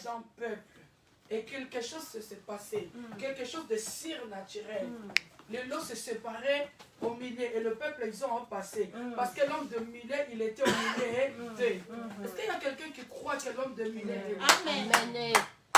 d'un peuple et quelque chose s'est passé, quelque chose de surnaturel. Les lots se séparaient au milieu et le peuple, ils ont passé. Parce que l'homme de milieu, il était au milieu d'eux. Est-ce qu'il y a quelqu'un qui croit que l'homme de milieu est là? Amen.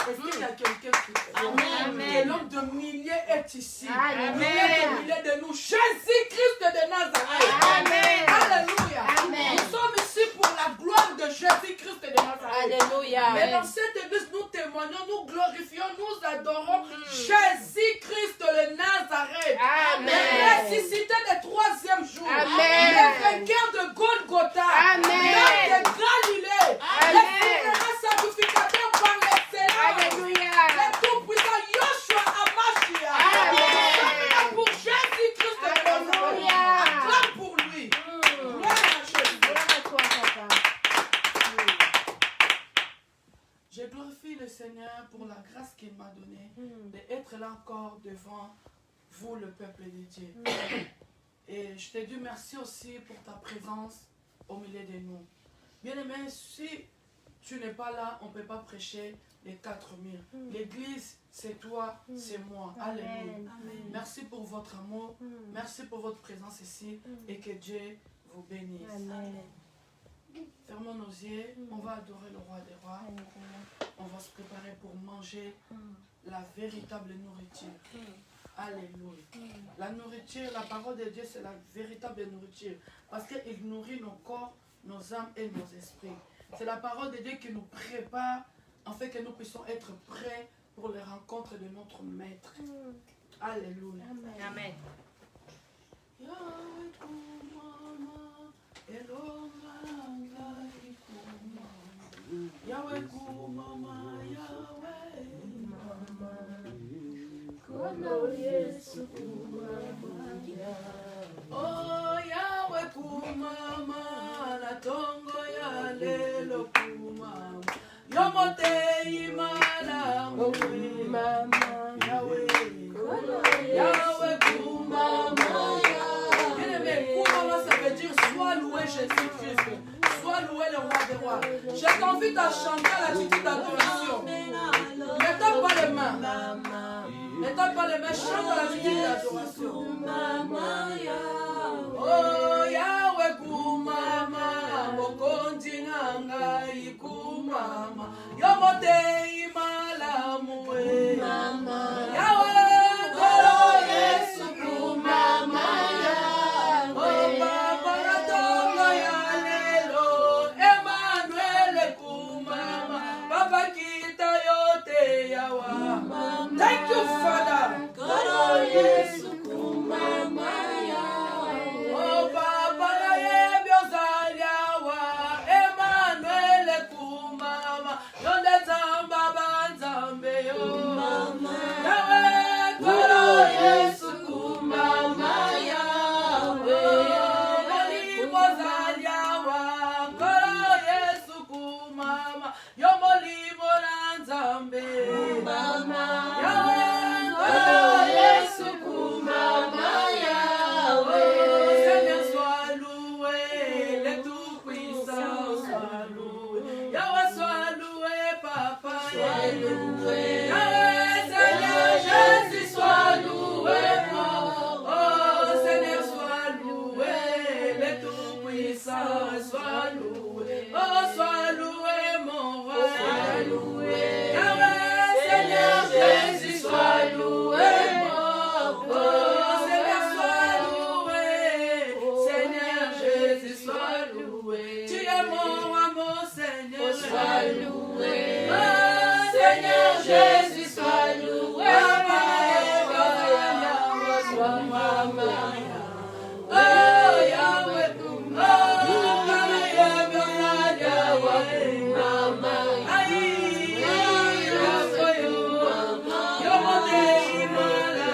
Est-ce qu'il y a quelqu'un qui croit que l'homme de milieu est ici? Amen. Il est au milieu de nous. Jésus-Christ de Nazareth. Amen. Alléluia. Amen. Nous sommes ici pour la gloire de Jésus-Christ de Nazareth. Alléluia. Et dans cette église, nous témoignons, nous glorifions, nous adorons Jésus-Christ de Nazareth. Amen. Le ressuscité le troisième jour. Amen. Le vainqueur de Golgotha. Amen. L'homme de Galilée. Amen. Le souverain sacrificateur par l'excellence. Alléluia. Le tout-puissant Yoshua Amashia. Amen. Pour Jésus-Christ de Nazareth. Alléluia. Acclame pour lui. Gloire à Jésus. Gloire à toi, papa. Je glorifie le Seigneur pour la grâce qu'il m'a donnée d'être là encore devant vous, le peuple de Dieu. Et je te dis merci aussi pour ta présence au milieu de nous. Bien-aimé, si tu n'es pas là, on ne peut pas prêcher les 4000. L'église, c'est toi, c'est moi. Alléluia. Merci pour votre amour. Merci pour votre présence ici. Et que Dieu vous bénisse. Amen. Fermons nos yeux. On va adorer le roi des rois. On va se préparer pour manger la véritable nourriture. Alléluia. La nourriture, la parole de Dieu, c'est la véritable nourriture. Parce qu'il nourrit nos corps, nos âmes et nos esprits. C'est la parole de Dieu qui nous prépare, en fait que nous puissions être prêts pour les rencontres de notre Maître. Alléluia. Amen. Yahweh kumama, Yahweh mama, Kono Yesu kumama. oh Yahweh kumama, la tongo ya lelo kumama, yomote imala Mama. Yahweh, Kono Yahweh kumama, bien-aimé, kumama ça veut dire sois loué Jésus-Christ. Sois loué le roi des rois. Je t'invite à chanter à l'attitude d'adoration. Ne tape pas les mains. Ne tape pas les mains, chante à l'attitude d'adoration. Oh Yahweh kumama, mokonzi nanga ikumama, yomote imalamu we. Yahweh kolo Yesu kumama, oh Papa natongo ya lelo, Emmanuel kumama, Papa kita yote yawa. Thank you, Father. Kono Yesu kumama. Oh Papa na yebyo zaliawa, Emmanuel kumama, yonde zamba banzambe yo. Yahweh kolo Yesu kumama, Yahweh molimo zaliawa, kolo Yesu kumama, yo molimo na nzambe. Yahweh kolo Yesu kumama, Yahweh. Seigneur sois loué, le tout-puissant sois loué. Yahweh sois loué, Papa. Sois loué. Yahweh, Seigneur Jésus, sois loué. Oh Seigneur, sois loué, le tout-puissant sois loué. Oh sois loué, mon roi. Sois loué. Yahweh, Seigneur Jésus, sois loué. Oh Seigneur, sois loué. Seigneur Jésus, sois loué. Tu es mon roi, mon Seigneur. Sois loué. Oh Seigneur Jésus, sois loué. Sois maman. Oh Yahweh, oh Yahweh, Mama, aïe, Yahweh, yomote imala,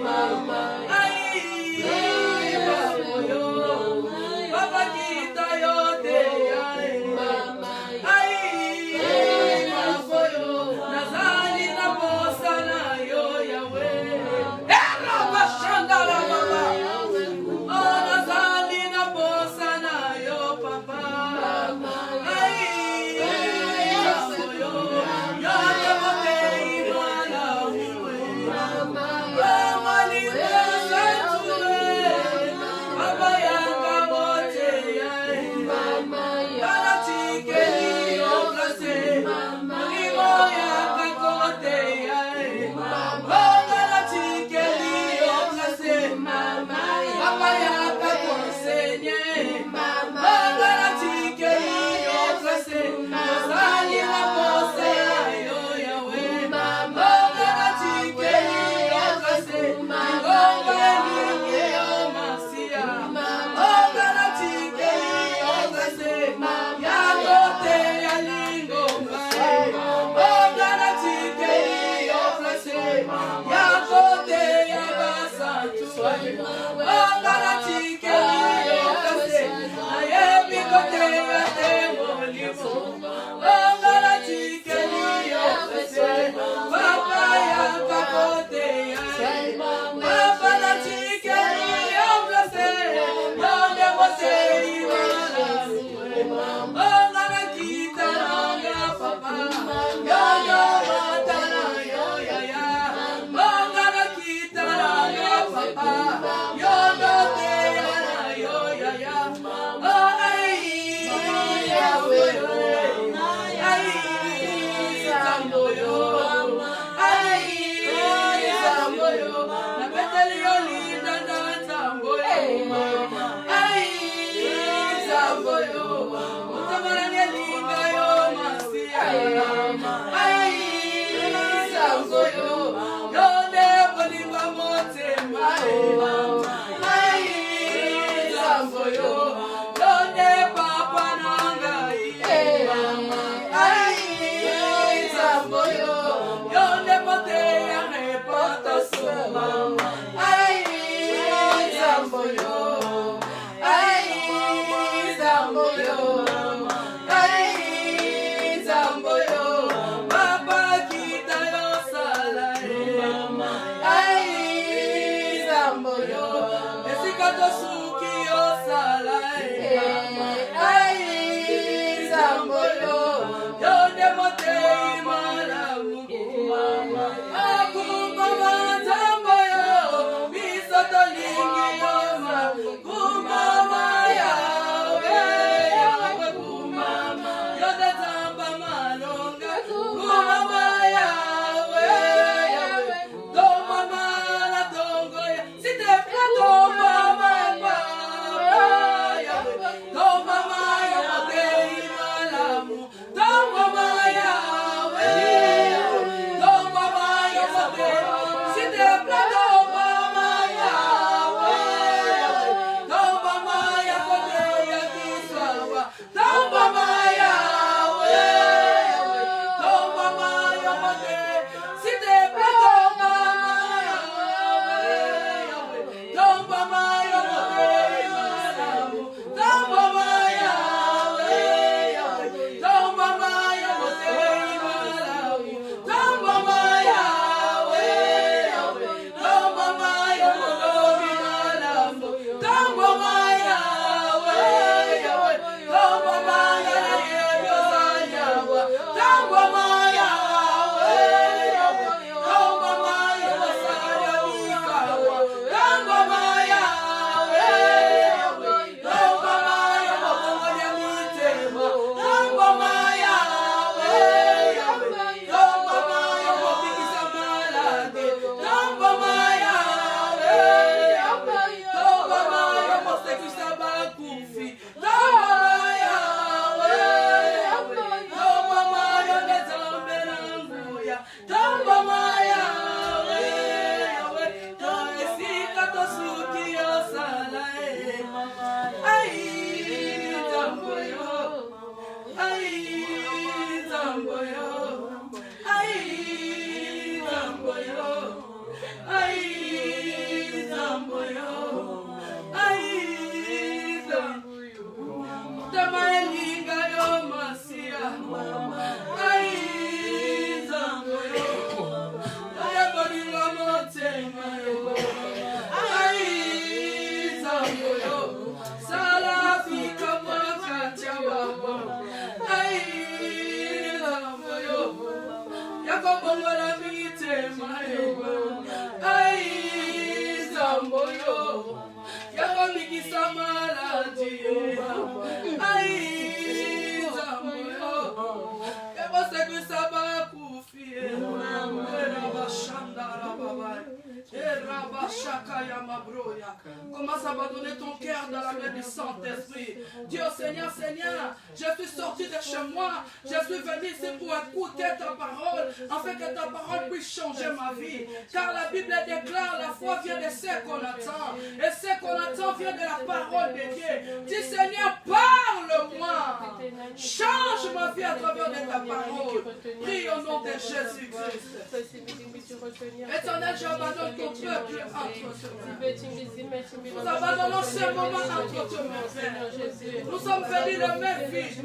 Mama, aïe, Yahweh, Papa kita yote, Mama, aïe, Yahweh, Nazareth. Aïe, commence à abandonner ton cœur dans la main du Saint-Esprit. Dis au Seigneur, Seigneur, je suis sorti de chez moi, je suis venu ici pour écouter ta parole, afin que ta parole puisse changer ma vie. Car la Bible déclare, la foi vient de ce qu'on attend, et ce qu'on attend vient de la parole de Dieu. Dis Seigneur, parle-moi, change ma vie à travers de ta parole. Prie au nom de Jésus-Christ. Éternel, j'abandonne ton peuple entre tes mains. Nous abandonnons ce moment entre tes mains, Père. Nous sommes venus le même vide.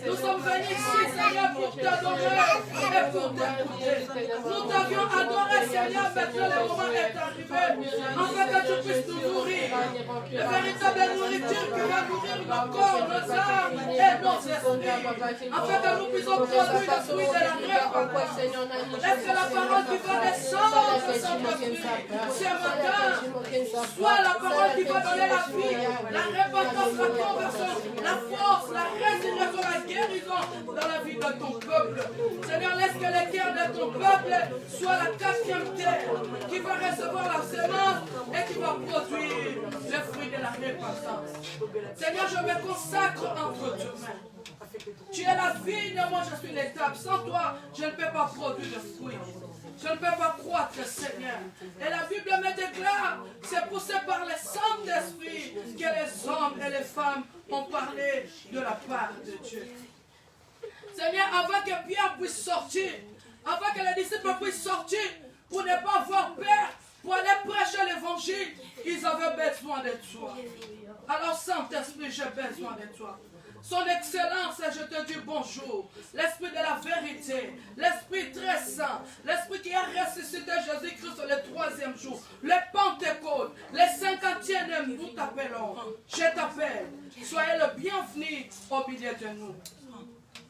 Nous sommes venus ici, Seigneur, pour t'adorer et pour t'écouter. Nous t'avions adoré, Seigneur, maintenant le moment est arrivé, afin que tu puisses nous nourrir. La véritable nourriture qui va nourrir nos corps, nos âmes et nos esprits, afin que nous puissions produire le fruit de la repentance. Laisse que la parole qui va descendre, Saint-Esprit, ce matin, soit la parole qui va donner la vie, la repentance, la conversion, la force, la résurrection, la guérison dans la vie de ton peuple. Seigneur, laisse que les cœurs de ton peuple soient la 4e terre qui va recevoir la semence et qui va produire le fruit de la repentance. Seigneur, je me consacre entre tes mains. Tu es la vigne, moi je suis l'étape. Sans toi, je ne peux pas produire de fruits. Je ne peux pas croître, Seigneur. Et la Bible me déclare, c'est poussé par le Saint-Esprit que les hommes et les femmes ont parlé de la part de Dieu. Seigneur, avant que Pierre puisse sortir, avant que les disciples puissent sortir, pour ne pas avoir peur, pour aller prêcher l'évangile, ils avaient besoin de toi. Alors, Saint-Esprit, j'ai besoin de toi. Son Excellence, je te dis bonjour. L'Esprit de la vérité, l'Esprit très saint, l'Esprit qui a ressuscité Jésus-Christ le 3e jour, le Pentecôte, le 50e, nous t'appelons. Je t'appelle. Soyez le bienvenu au milieu de nous.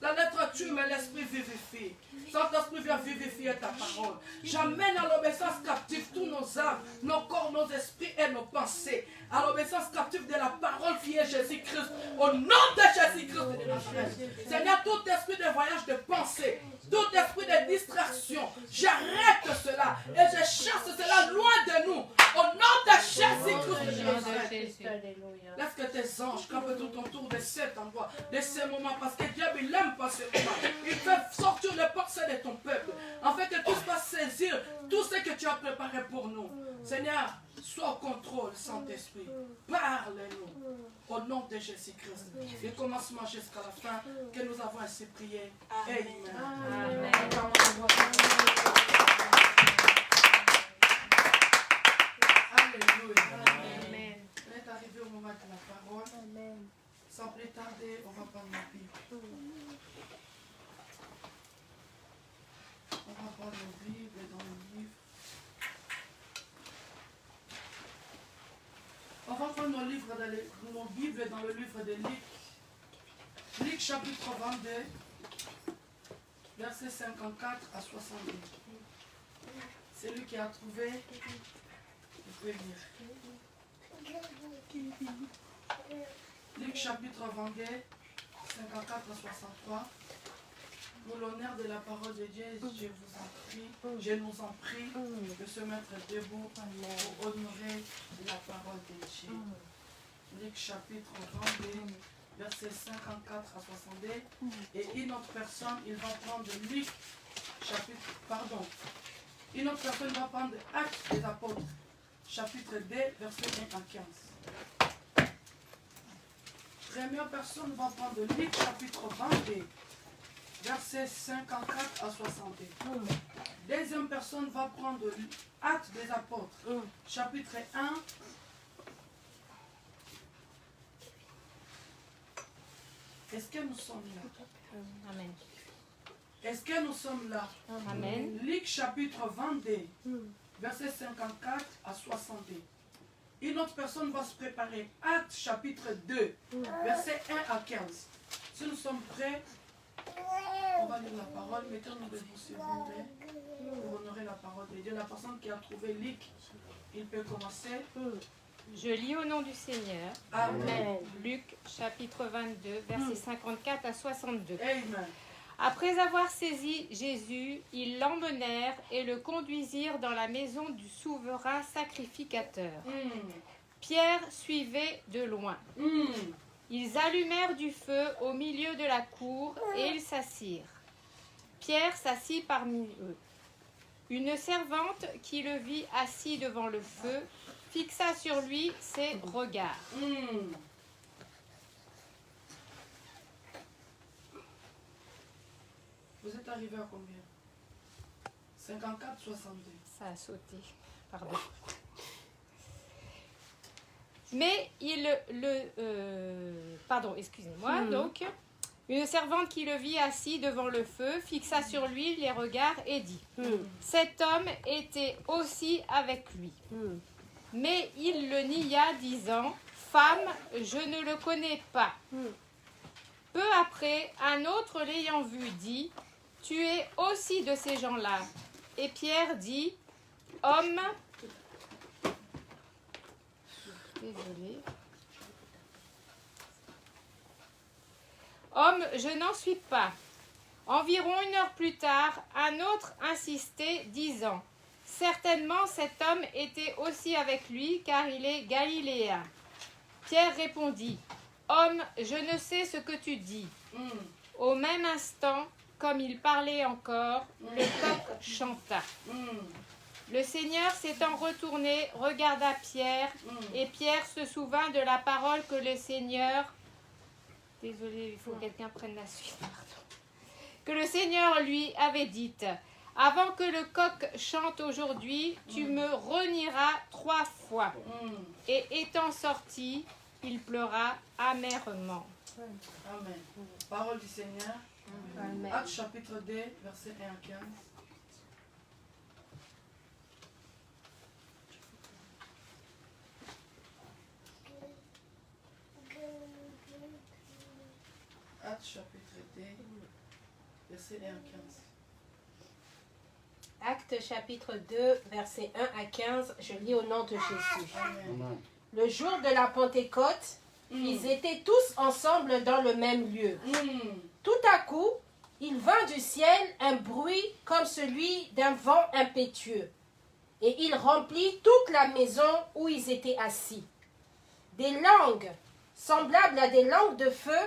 La lettre tue, mais l'Esprit vivifie. Saint-Esprit vient vivifier ta parole. J'amène à l'obéissance captive tous nos âmes, nos corps, nos esprits et nos pensées. À l'obéissance captive de la parole qui est Jésus-Christ. Au nom de Jésus-Christ de Nazareth. Seigneur, tout esprit de voyage de pensée, tout esprit de distraction, j'arrête cela et je chasse cela loin de nous. Au nom de Jésus-Christ de Nazareth. Laisse que tes anges campent tout autour de cet endroit, de ces moments, parce que Dieu, il n'aime pas ce moment. Il fait sortir les pensées de ton peuple, afin que tous puissent saisir tout ce que tu as préparé pour nous. Seigneur, sois au contrôle, Saint-Esprit. Parle-nous au nom de Jésus-Christ. Du commencement jusqu'à la fin, que nous avons ainsi prié. Amen. Amen. Alléluia. Amen. On est arrivé au moment de la parole. Amen. Sans plus tarder, on va prendre la Bible. On va prendre nos Bibles dans le livre. On va prendre nos Bibles dans le livre de Luc. Luc chapitre 22, versets 54 à 62. C'est lui qui a trouvé. Vous pouvez lire. Luc chapitre 22, 54 à 63. Pour l'honneur de la parole de Dieu, je nous en prie de se mettre debout pour honorer la parole de Dieu. Luc chapitre 22, versets 54 à 62. Et une autre personne, il va prendre Luc chapitre, une autre personne va prendre Actes des Apôtres, chapitre 2, versets 1 à 15. Première personne va prendre Luc chapitre 22. Versets 54 à 62. Deuxième personne va prendre Actes des Apôtres, chapitre 1. Est-ce que nous sommes là? Amen. Est-ce que nous sommes là? Amen. Luc chapitre 22, versets 54 à 62. Une autre personne va se préparer. Actes chapitre 2, versets 1 à 15. Si nous sommes prêts, on va lire la parole. Mettons-nous debout s'il vous plaît pour honorer la parole de Dieu. La personne qui a trouvé Luc, il peut commencer. Je lis au nom du Seigneur. Amen. Luc chapitre 22, versets 54 à 62. Amen. Après avoir saisi Jésus, ils l'emmenèrent et le conduisirent dans la maison du souverain sacrificateur. Pierre suivait de loin. Ils allumèrent du feu au milieu de la cour et ils s'assirent. Pierre s'assit parmi eux. Une servante qui le vit assis devant le feu fixa sur lui ses regards. Vous êtes arrivé à combien? 54, 62. Ça a sauté, pardon. Mais pardon, excusez-moi. Donc, une servante qui le vit assis devant le feu fixa sur lui les regards et dit cet homme était aussi avec lui. Mais il le nia, disant femme, je ne le connais pas. Peu après, un autre l'ayant vu dit tu es aussi de ces gens-là. Et Pierre dit homme, désolé. Homme, je n'en suis pas. Environ 1 heure plus tard, un autre insistait, disant certainement cet homme était aussi avec lui, car il est galiléen. Pierre répondit homme, je ne sais ce que tu dis. Au même instant, comme il parlait encore, le coq chanta. Le Seigneur s'étant retourné, regarda Pierre, et Pierre se souvint de la parole que le Seigneur... Désolée, il faut que quelqu'un prenne la suite. Pardon. Que le Seigneur lui avait dite avant que le coq chante aujourd'hui, tu me renieras 3 fois. Et étant sorti, il pleura amèrement. Amen. Parole du Seigneur. Amen. Actes chapitre 2, versets 1 à 15. Actes chapitre 2, versets 1 à 15. Actes chapitre 2, versets 1 à 15, je lis au nom de Jésus. Amen. Le jour de la Pentecôte, ils étaient tous ensemble dans le même lieu. Tout à coup, il vint du ciel un bruit comme celui d'un vent impétueux, et il remplit toute la maison où ils étaient assis. Des langues, semblables à des langues de feu,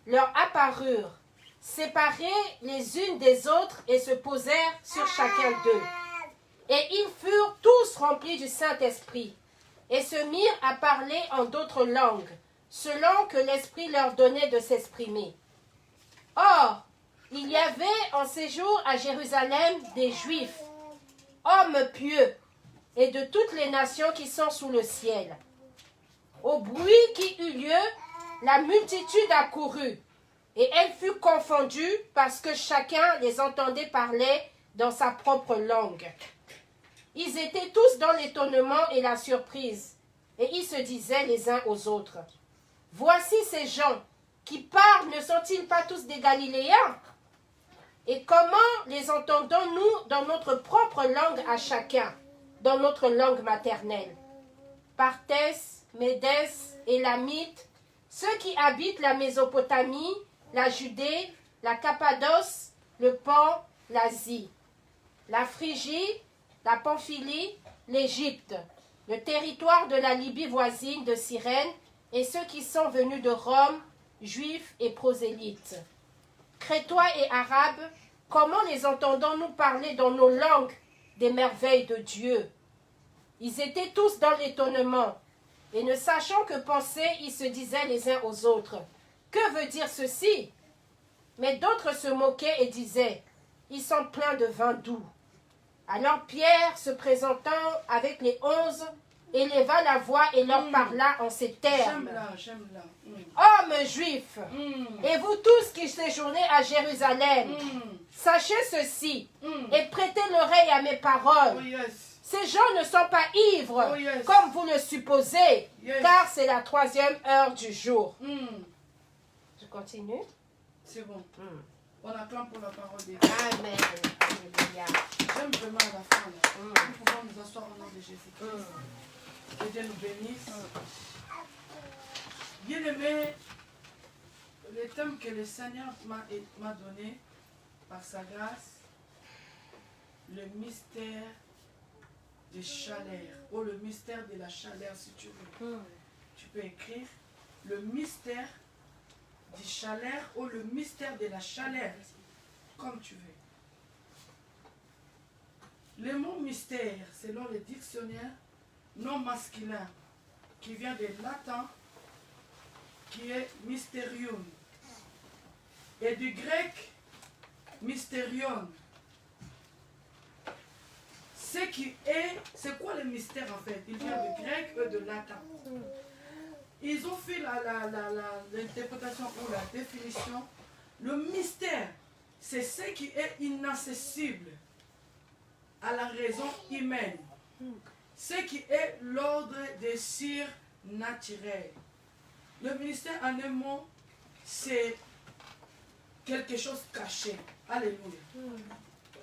leur apparurent, séparées les unes des autres et se posèrent sur chacun d'eux. Et ils furent tous remplis du Saint-Esprit, et se mirent à parler en d'autres langues, selon que l'Esprit leur donnait de s'exprimer. Or, il y avait en séjour à Jérusalem des Juifs, hommes pieux, et de toutes les nations qui sont sous le ciel. Au bruit qui eut lieu, la multitude accourut, et elle fut confondue parce que chacun les entendait parler dans sa propre langue. Ils étaient tous dans l'étonnement et la surprise, et ils se disaient les uns aux autres, « Voici ces gens qui parlent, ne sont-ils pas tous des Galiléens? Et comment les entendons-nous dans notre propre langue à chacun, dans notre langue maternelle? Partès, Médès, Élamites, ceux qui habitent la Mésopotamie, la Judée, la Cappadoce, le Pan, l'Asie, la Phrygie, la Pamphylie, l'Égypte, le territoire de la Libye voisine de Cyrène, et ceux qui sont venus de Rome, juifs et prosélytes. Crétois et Arabes, comment les entendons-nous parler dans nos langues des merveilles de Dieu? Ils étaient tous dans l'étonnement, et ne sachant que penser, ils se disaient les uns aux autres, « Que veut dire ceci ?» Mais d'autres se moquaient et disaient, « Ils sont pleins de vin doux. » Alors Pierre, se présentant avec les 11, éleva la voix et leur parla en ces termes. J'aime là. Hommes juifs, et vous tous qui séjournez à Jérusalem, sachez ceci et prêtez l'oreille à mes paroles. Oh yes. Ces gens ne sont pas ivres, Oh, yes. comme vous le supposez, Yes. car c'est la 3e heure du jour. Je continue. C'est bon. On acclame pour la parole de Dieu. Amen. Alléluia. J'aime vraiment la fin. Là. Nous pouvons nous asseoir au nom de Jésus-Christ. Que Dieu nous bénisse. Bien-aimé, le thème que le Seigneur m'a donné par sa grâce, le mystère de chaleur, ou le mystère de la chaleur si tu veux. Tu peux écrire le mystère du chaleur ou le mystère de la chaleur, comme tu veux. Le mot mystère, selon le dictionnaire non masculin, qui vient de latin, qui est mysterium, et du grec mysterion. C'est quoi le mystère en fait? Il vient du grec et de latin. Ils ont fait l'interprétation ou la définition. Le mystère, c'est ce qui est inaccessible à la raison humaine. Ce qui est l'ordre des surnaturels. Le mystère, en un mot, c'est quelque chose caché. Alléluia.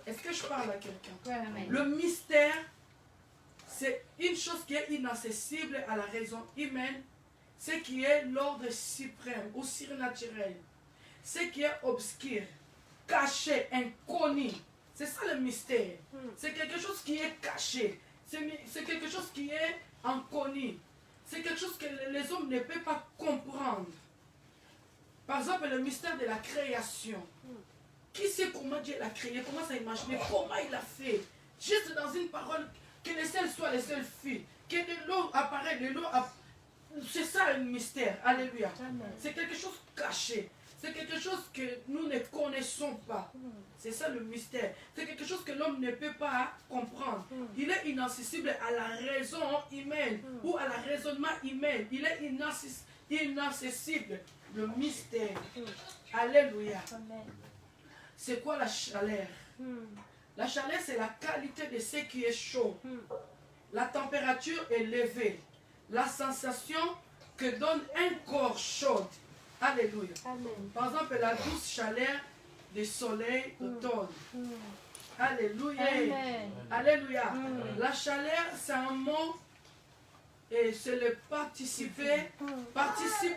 Est-ce que je parle à quelqu'un? Le mystère, c'est une chose qui est inaccessible à la raison humaine, ce qui est l'ordre suprême ou surnaturel, ce qui est obscur, caché, inconnu. C'est ça le mystère. C'est quelque chose qui est caché. C'est quelque chose qui est inconnu. C'est quelque chose que les hommes ne peuvent pas comprendre. Par exemple, le mystère de la création. Qui sait comment Dieu l'a créé? Comment ça a imaginé? Comment il a fait? Juste dans une parole, que les seuls soient les seuls filles. Que de l'eau apparaît, de l'eau apparaît. C'est ça le mystère. Alléluia. C'est quelque chose caché. C'est quelque chose que nous ne connaissons pas. C'est ça le mystère. C'est quelque chose que l'homme ne peut pas comprendre. Il est inaccessible à la raison humaine ou à la raisonnement humain. Il est inaccessible. Le mystère. Alléluia. C'est quoi la chaleur? La chaleur, c'est la qualité de ce qui est chaud. La température élevée. La sensation que donne un corps chaud. Alléluia. Par exemple, la douce chaleur du soleil d'automne. Alléluia. Alléluia. La chaleur, c'est un mot, et c'est le participe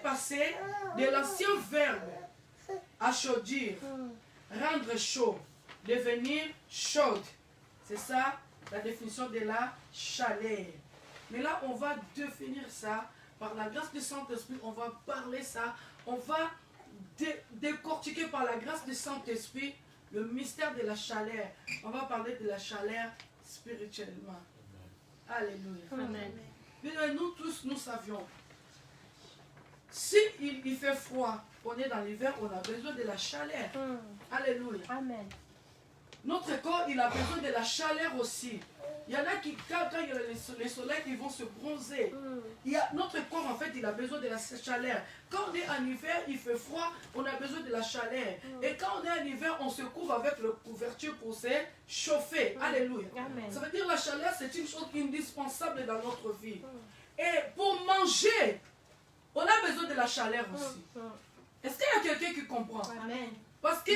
passé de l'ancien verbe achaudir, rendre chaud, devenir chaude. C'est ça la définition de la chaleur. Mais là, on va définir ça par la grâce du Saint-Esprit. On va parler ça. On va décortiquer par la grâce du Saint-Esprit le mystère de la chaleur. On va parler de la chaleur spirituellement. Alléluia. Amen. Mais nous tous, nous savions. Si il fait froid, on est dans l'hiver, on a besoin de la chaleur. Alléluia. Amen. Notre corps, il a besoin de la chaleur aussi. Il y en a qui, quand il y a le soleil, ils vont se bronzer. Notre corps, en fait, il a besoin de la chaleur. Quand on est en hiver, il fait froid, on a besoin de la chaleur. Et quand on est en hiver, on se couvre avec la couverture pour se chauffer. Alléluia. Amen. Ça veut dire que la chaleur, c'est une chose indispensable dans notre vie. Et pour manger, on a besoin de la chaleur aussi. Est-ce qu'il y a quelqu'un qui comprend? Amen. Parce que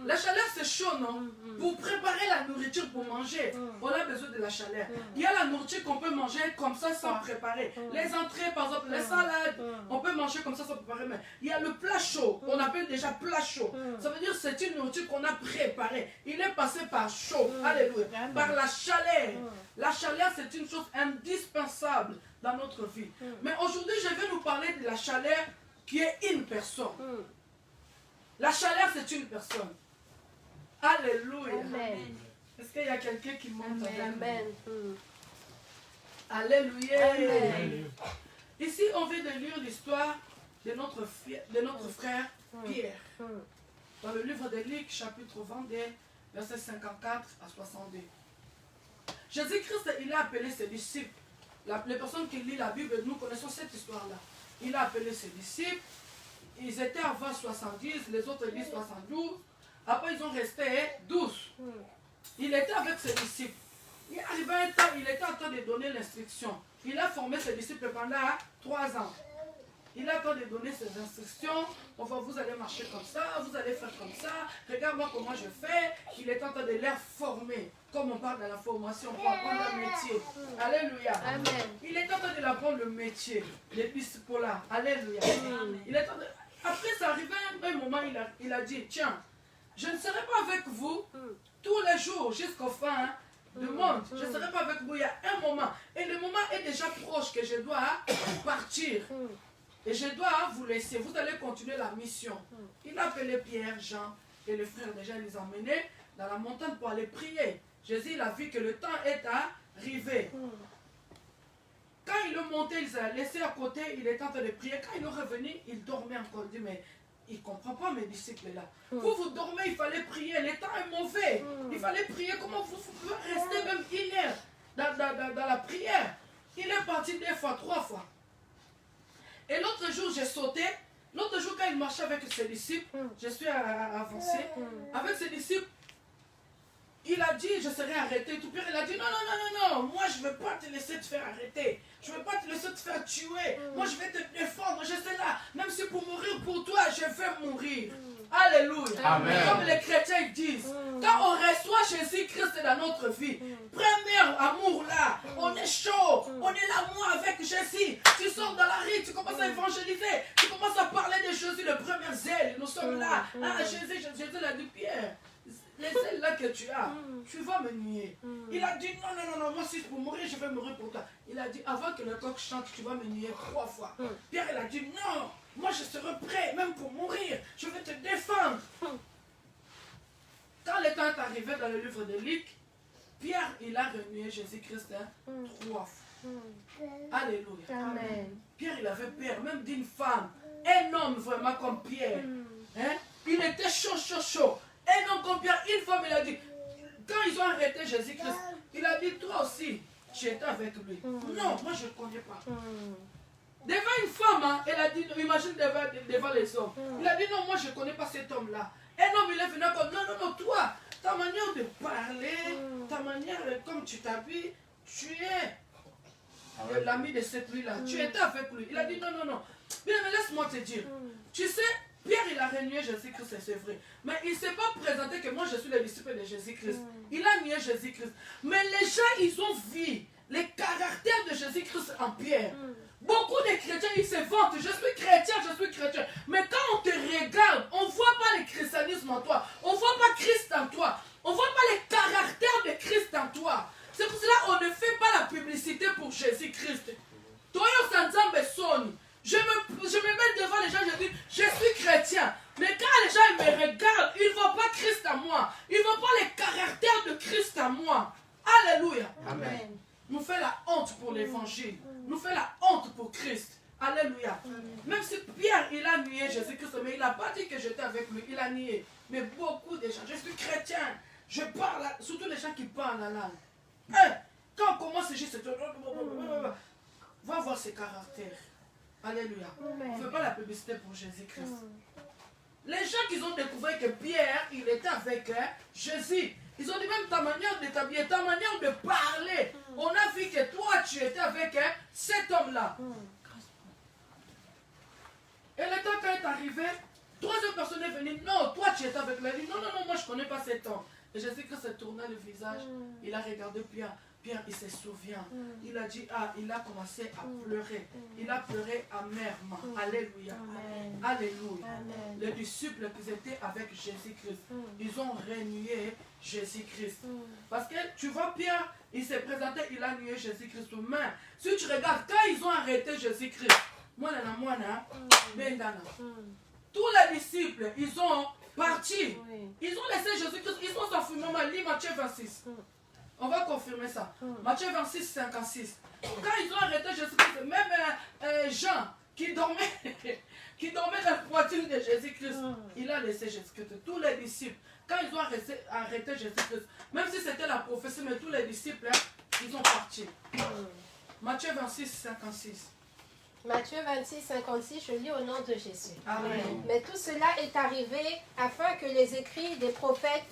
la chaleur c'est chaud, non? Pour préparer la nourriture pour manger, on a besoin de la chaleur. Il y a la nourriture qu'on peut manger comme ça sans préparer. Les entrées, par exemple, les salades, on peut manger comme ça sans préparer. Mais il y a le plat chaud, on appelle déjà plat chaud. Ça veut dire que c'est une nourriture qu'on a préparée. Il est passé par chaud, alléluia, par la chaleur. La chaleur c'est une chose indispensable dans notre vie. Mais aujourd'hui, je vais nous parler de la chaleur qui est une personne. La chaleur, c'est une personne. Alléluia. Amen. Est-ce qu'il y a quelqu'un qui monte avec nous? Alléluia. Amen. Ici, on vient de lire l'histoire de notre frère Pierre. Dans le livre de Luc, chapitre 22, versets 54 à 62. Jésus-Christ, il a appelé ses disciples. Les personnes qui lisent la Bible, nous connaissons cette histoire-là. Il a appelé ses disciples. Ils étaient avant 70, les autres disent 72. Après, ils ont resté 12. Il était avec ses disciples. Il arrivait un temps, il était en train de donner l'instruction. Il a formé ses disciples pendant 3 ans. il a quand de donner ses instructions. Vous allez marcher comme ça, vous allez faire comme ça. Regarde-moi comment je fais. Il est en train de les former. Comme on parle de la formation pour apprendre un métier. Alléluia. Amen. Il est en train de l'apprendre le métier. Les disciples-là. Alléluia. Il est en train de... Après, ça arrivait un moment, il a dit, tiens, je ne serai pas avec vous tous les jours jusqu'au fin du monde. Je ne serai pas avec vous. Il y a un moment. Et le moment est déjà proche que je dois partir. Et je dois vous laisser. Vous allez continuer la mission. Il a appelé Pierre, Jean et le frère déjà les a emmenés dans la montagne pour aller prier. Jésus, il a vu que le temps est arrivé. Quand il est monté, il s'est laissé à côté, il est en train de prier. Quand il est revenu, il dormait encore. Il dit, mais il ne comprend pas mes disciples là. Vous dormez, il fallait prier. Le temps est mauvais. Il fallait prier. Comment vous pouvez rester même une heure dans la prière? Il est parti 2 fois, 3 fois. Et l'autre jour, j'ai sauté. L'autre jour, quand il marchait avec ses disciples, je suis avancé. Avec ses disciples, il a dit, je serai arrêté. Tout Pierre, il a dit, non, non, non, non, non, moi je ne veux pas te laisser te faire arrêter. Je ne veux pas te laisser te faire tuer. Moi je vais te défendre, je serai là. Même si pour mourir pour toi, je vais mourir. Alléluia. Amen. Comme les chrétiens disent, quand on reçoit Jésus-Christ dans notre vie, premier amour là, on est chaud, on est là, moi avec Jésus. Tu sors dans la rue, tu commences à évangéliser, tu commences à parler de Jésus, le premier zèle. Nous sommes là. Ah, Jésus l'a dit, Pierre. Les ailes là que tu as, tu vas me nier. Il a dit non, non, non, non, moi si pour mourir, je vais mourir pour toi. Il a dit avant que le coq chante, tu vas me nier 3 fois. Pierre, il a dit non, moi je serai prêt, même pour mourir, je vais te défendre. Quand le temps est arrivé dans le livre de Luc, Pierre, il a renié Jésus-Christ 3 fois. Alléluia. Amen. Pierre, il avait peur, même d'une femme. Un homme vraiment comme Pierre. Hein? Il était chaud, chaud, chaud. Un homme comme Pierre, une femme, il a dit, quand ils ont arrêté Jésus-Christ, il a dit, toi aussi, tu étais avec lui. Non, moi je ne connais pas. Devant une femme, hein, elle a dit, imagine devant les hommes. Il a dit, non, moi je ne connais pas cet homme-là. Un homme, il est venu comme, non, non, non, toi, ta manière de parler, ta manière, comme tu t'habilles, tu es l'ami de cette nuit-là. Tu étais avec lui. Il a dit, non, non, non. Bien, mais laisse-moi te dire. Tu sais, Pierre, il a renié Jésus-Christ, c'est vrai. Mais il ne s'est pas présenté que moi, je suis le disciple de Jésus-Christ. Il a nié Jésus-Christ. Mais les gens, ils ont vu les caractères de Jésus-Christ en Pierre. Beaucoup de chrétiens, ils se vantent. Je suis chrétien, je suis chrétien. Mais quand on te regarde, on ne voit pas le christianisme en toi. On ne voit pas Christ en toi. On ne voit pas les caractères de Christ en toi. C'est pour cela qu'on ne fait pas la publicité pour Jésus-Christ. Je me mets devant les gens, je dis, je suis chrétien. Mais quand les gens me regardent, ils ne voient pas Christ en moi. Ils ne voient pas les caractères de Christ en moi. Alléluia. Amen. Nous fait la honte pour l'évangile. Nous fait la honte pour Christ. Alléluia. Même si Pierre, il a nié Jésus-Christ, mais il n'a pas dit que j'étais avec lui. Il a nié. Mais beaucoup de gens, je suis chrétien. Je parle, surtout les gens qui parlent la langue. Hein? Quand on commence juste, va voir ses caractères. Alléluia. On ne fait pas la publicité pour Jésus-Christ. Les gens qui ont découvert que Pierre, il était avec Jésus, ils ont dit même ta manière de t'habiller, ta manière de parler. On a vu que toi, tu étais avec cet homme-là. Et le temps quand est arrivé, 3e personne est venue. Non, toi, tu étais avec lui. Il dit non, non, non, moi, je ne connais pas cet homme. Et Jésus-Christ se tourna le visage. Il a regardé Pierre. Pierre, il se souvient. Il a dit, ah, il a commencé à pleurer. Il a pleuré amèrement. Alléluia. Amen. Alléluia. Amen. Les disciples qui étaient avec Jésus-Christ, ils ont renié Jésus-Christ. Parce que tu vois, Pierre, il s'est présenté, il a nié Jésus-Christ. Mais si tu regardes, quand ils ont arrêté Jésus-Christ, tous les disciples, ils ont parti. Ils ont laissé Jésus-Christ. Ils sont s'enfuis. Maman, lis Matthieu 26. On va confirmer ça. Matthieu 26, 56. Quand ils ont arrêté Jésus-Christ, même Jean, qui dormait dans la poitrine de Jésus-Christ, il a laissé Jésus-Christ. Tous les disciples, quand ils ont arrêté Jésus-Christ, même si c'était la prophétie, mais tous les disciples, ils ont parti. Matthieu 26, 56. Matthieu 26, 56, je lis au nom de Jésus. Amen. Mais tout cela est arrivé afin que les écrits des prophètes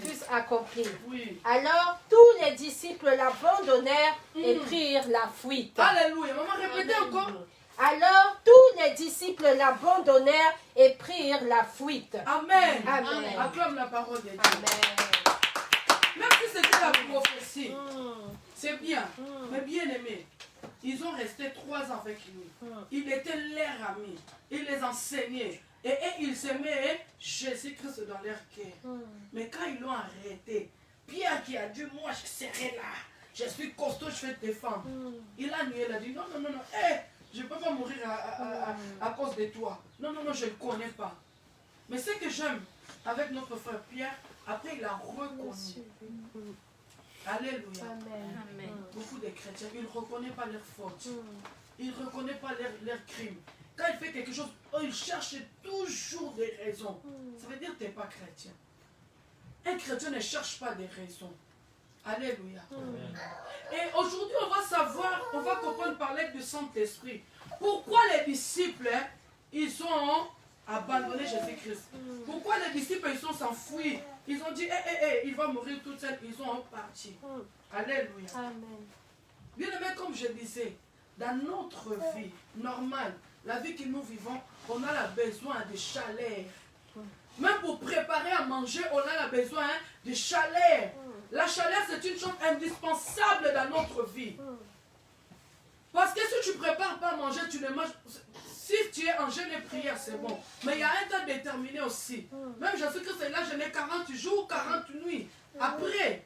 puissent accomplir. Oui. Alors tous les disciples l'abandonnèrent et prirent la fuite. Alléluia. Maman, répétez encore. Alors tous les disciples l'abandonnèrent et prirent la fuite. Amen. Amen. Acclame la parole de Dieu. Amen. Même si c'était la prophétie, c'est bien. Mais bien aimé, ils ont resté 3 ans avec lui. Il était leur ami. Il les enseignait. Et ils s'aimaient Jésus-Christ dans leur cœur. Mais quand ils l'ont arrêté, Pierre qui a dit, moi je serai là. Je suis costaud, je vais te défendre. Il a nié, il a dit, non. Je ne peux pas mourir à cause de toi. Non, je ne connais pas. Mais ce que j'aime avec notre frère Pierre, après il a reconnu. Alléluia. Amen. Beaucoup de chrétiens, ils ne reconnaissent pas leurs fautes. Ils ne reconnaissent pas leurs crimes. Quand il fait quelque chose, ils cherchent toujours des raisons. Ça veut dire que tu n'es pas chrétien. Un chrétien ne cherche pas des raisons. Alléluia. Et aujourd'hui, on va comprendre parler du Saint-Esprit. Pourquoi les disciples, ils ont abandonné Jésus-Christ? Pourquoi les disciples, ils sont s'enfuis? Ils ont dit, il va mourir tout seul. Ils ont parti. Alléluia. Amen. Bien aimé, comme je disais, dans notre vie normale, la vie que nous vivons, on a besoin de chaleur. Même pour préparer à manger, on a besoin de chaleur. La chaleur, c'est une chose indispensable dans notre vie. Parce que si tu ne prépares pas à manger, tu ne manges. Si tu es en jeûne et prière, c'est bon. Mais il y a un temps déterminé aussi. Même Jésus-Christ est là, jeûné 40 jours, 40 nuits. Après,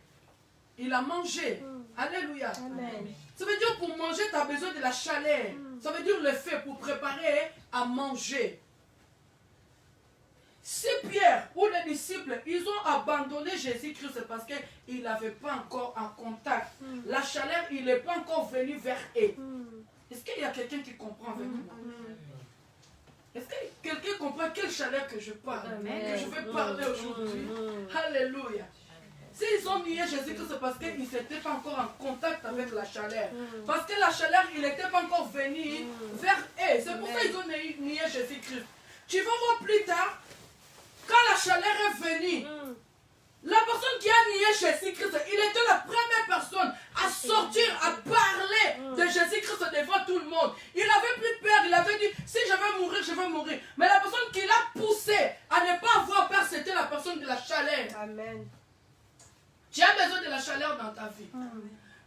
il a mangé. Alléluia. Amen. Ça veut dire pour manger, tu as besoin de la chaleur. Ça veut dire le fait pour préparer à manger. Si Pierre ou les disciples, ils ont abandonné Jésus-Christ, c'est parce qu'ils n'avaient pas encore un contact. La chaleur, il n'est pas encore venu vers eux. Est-ce qu'il y a quelqu'un qui comprend avec moi? Est-ce que quelqu'un comprend quelle chaleur que je parle, que je vais parler aujourd'hui? Alléluia. S'ils ont nié Jésus-Christ, c'est parce qu'ils n'étaient pas encore en contact avec la chaleur. Parce que la chaleur, il n'était pas encore venu vers eux. C'est pour ça qu'ils ont nié Jésus-Christ. Tu vas voir plus tard, quand la chaleur est venue, la personne qui a nié Jésus-Christ, il était la première personne à sortir, à parler de Jésus-Christ devant tout le monde. Il avait plus peur, il avait dit, si je vais mourir, je vais mourir. Mais la personne qui l'a poussé à ne pas avoir peur, c'était la personne de la chaleur. Amen. Tu as besoin de la chaleur dans ta vie.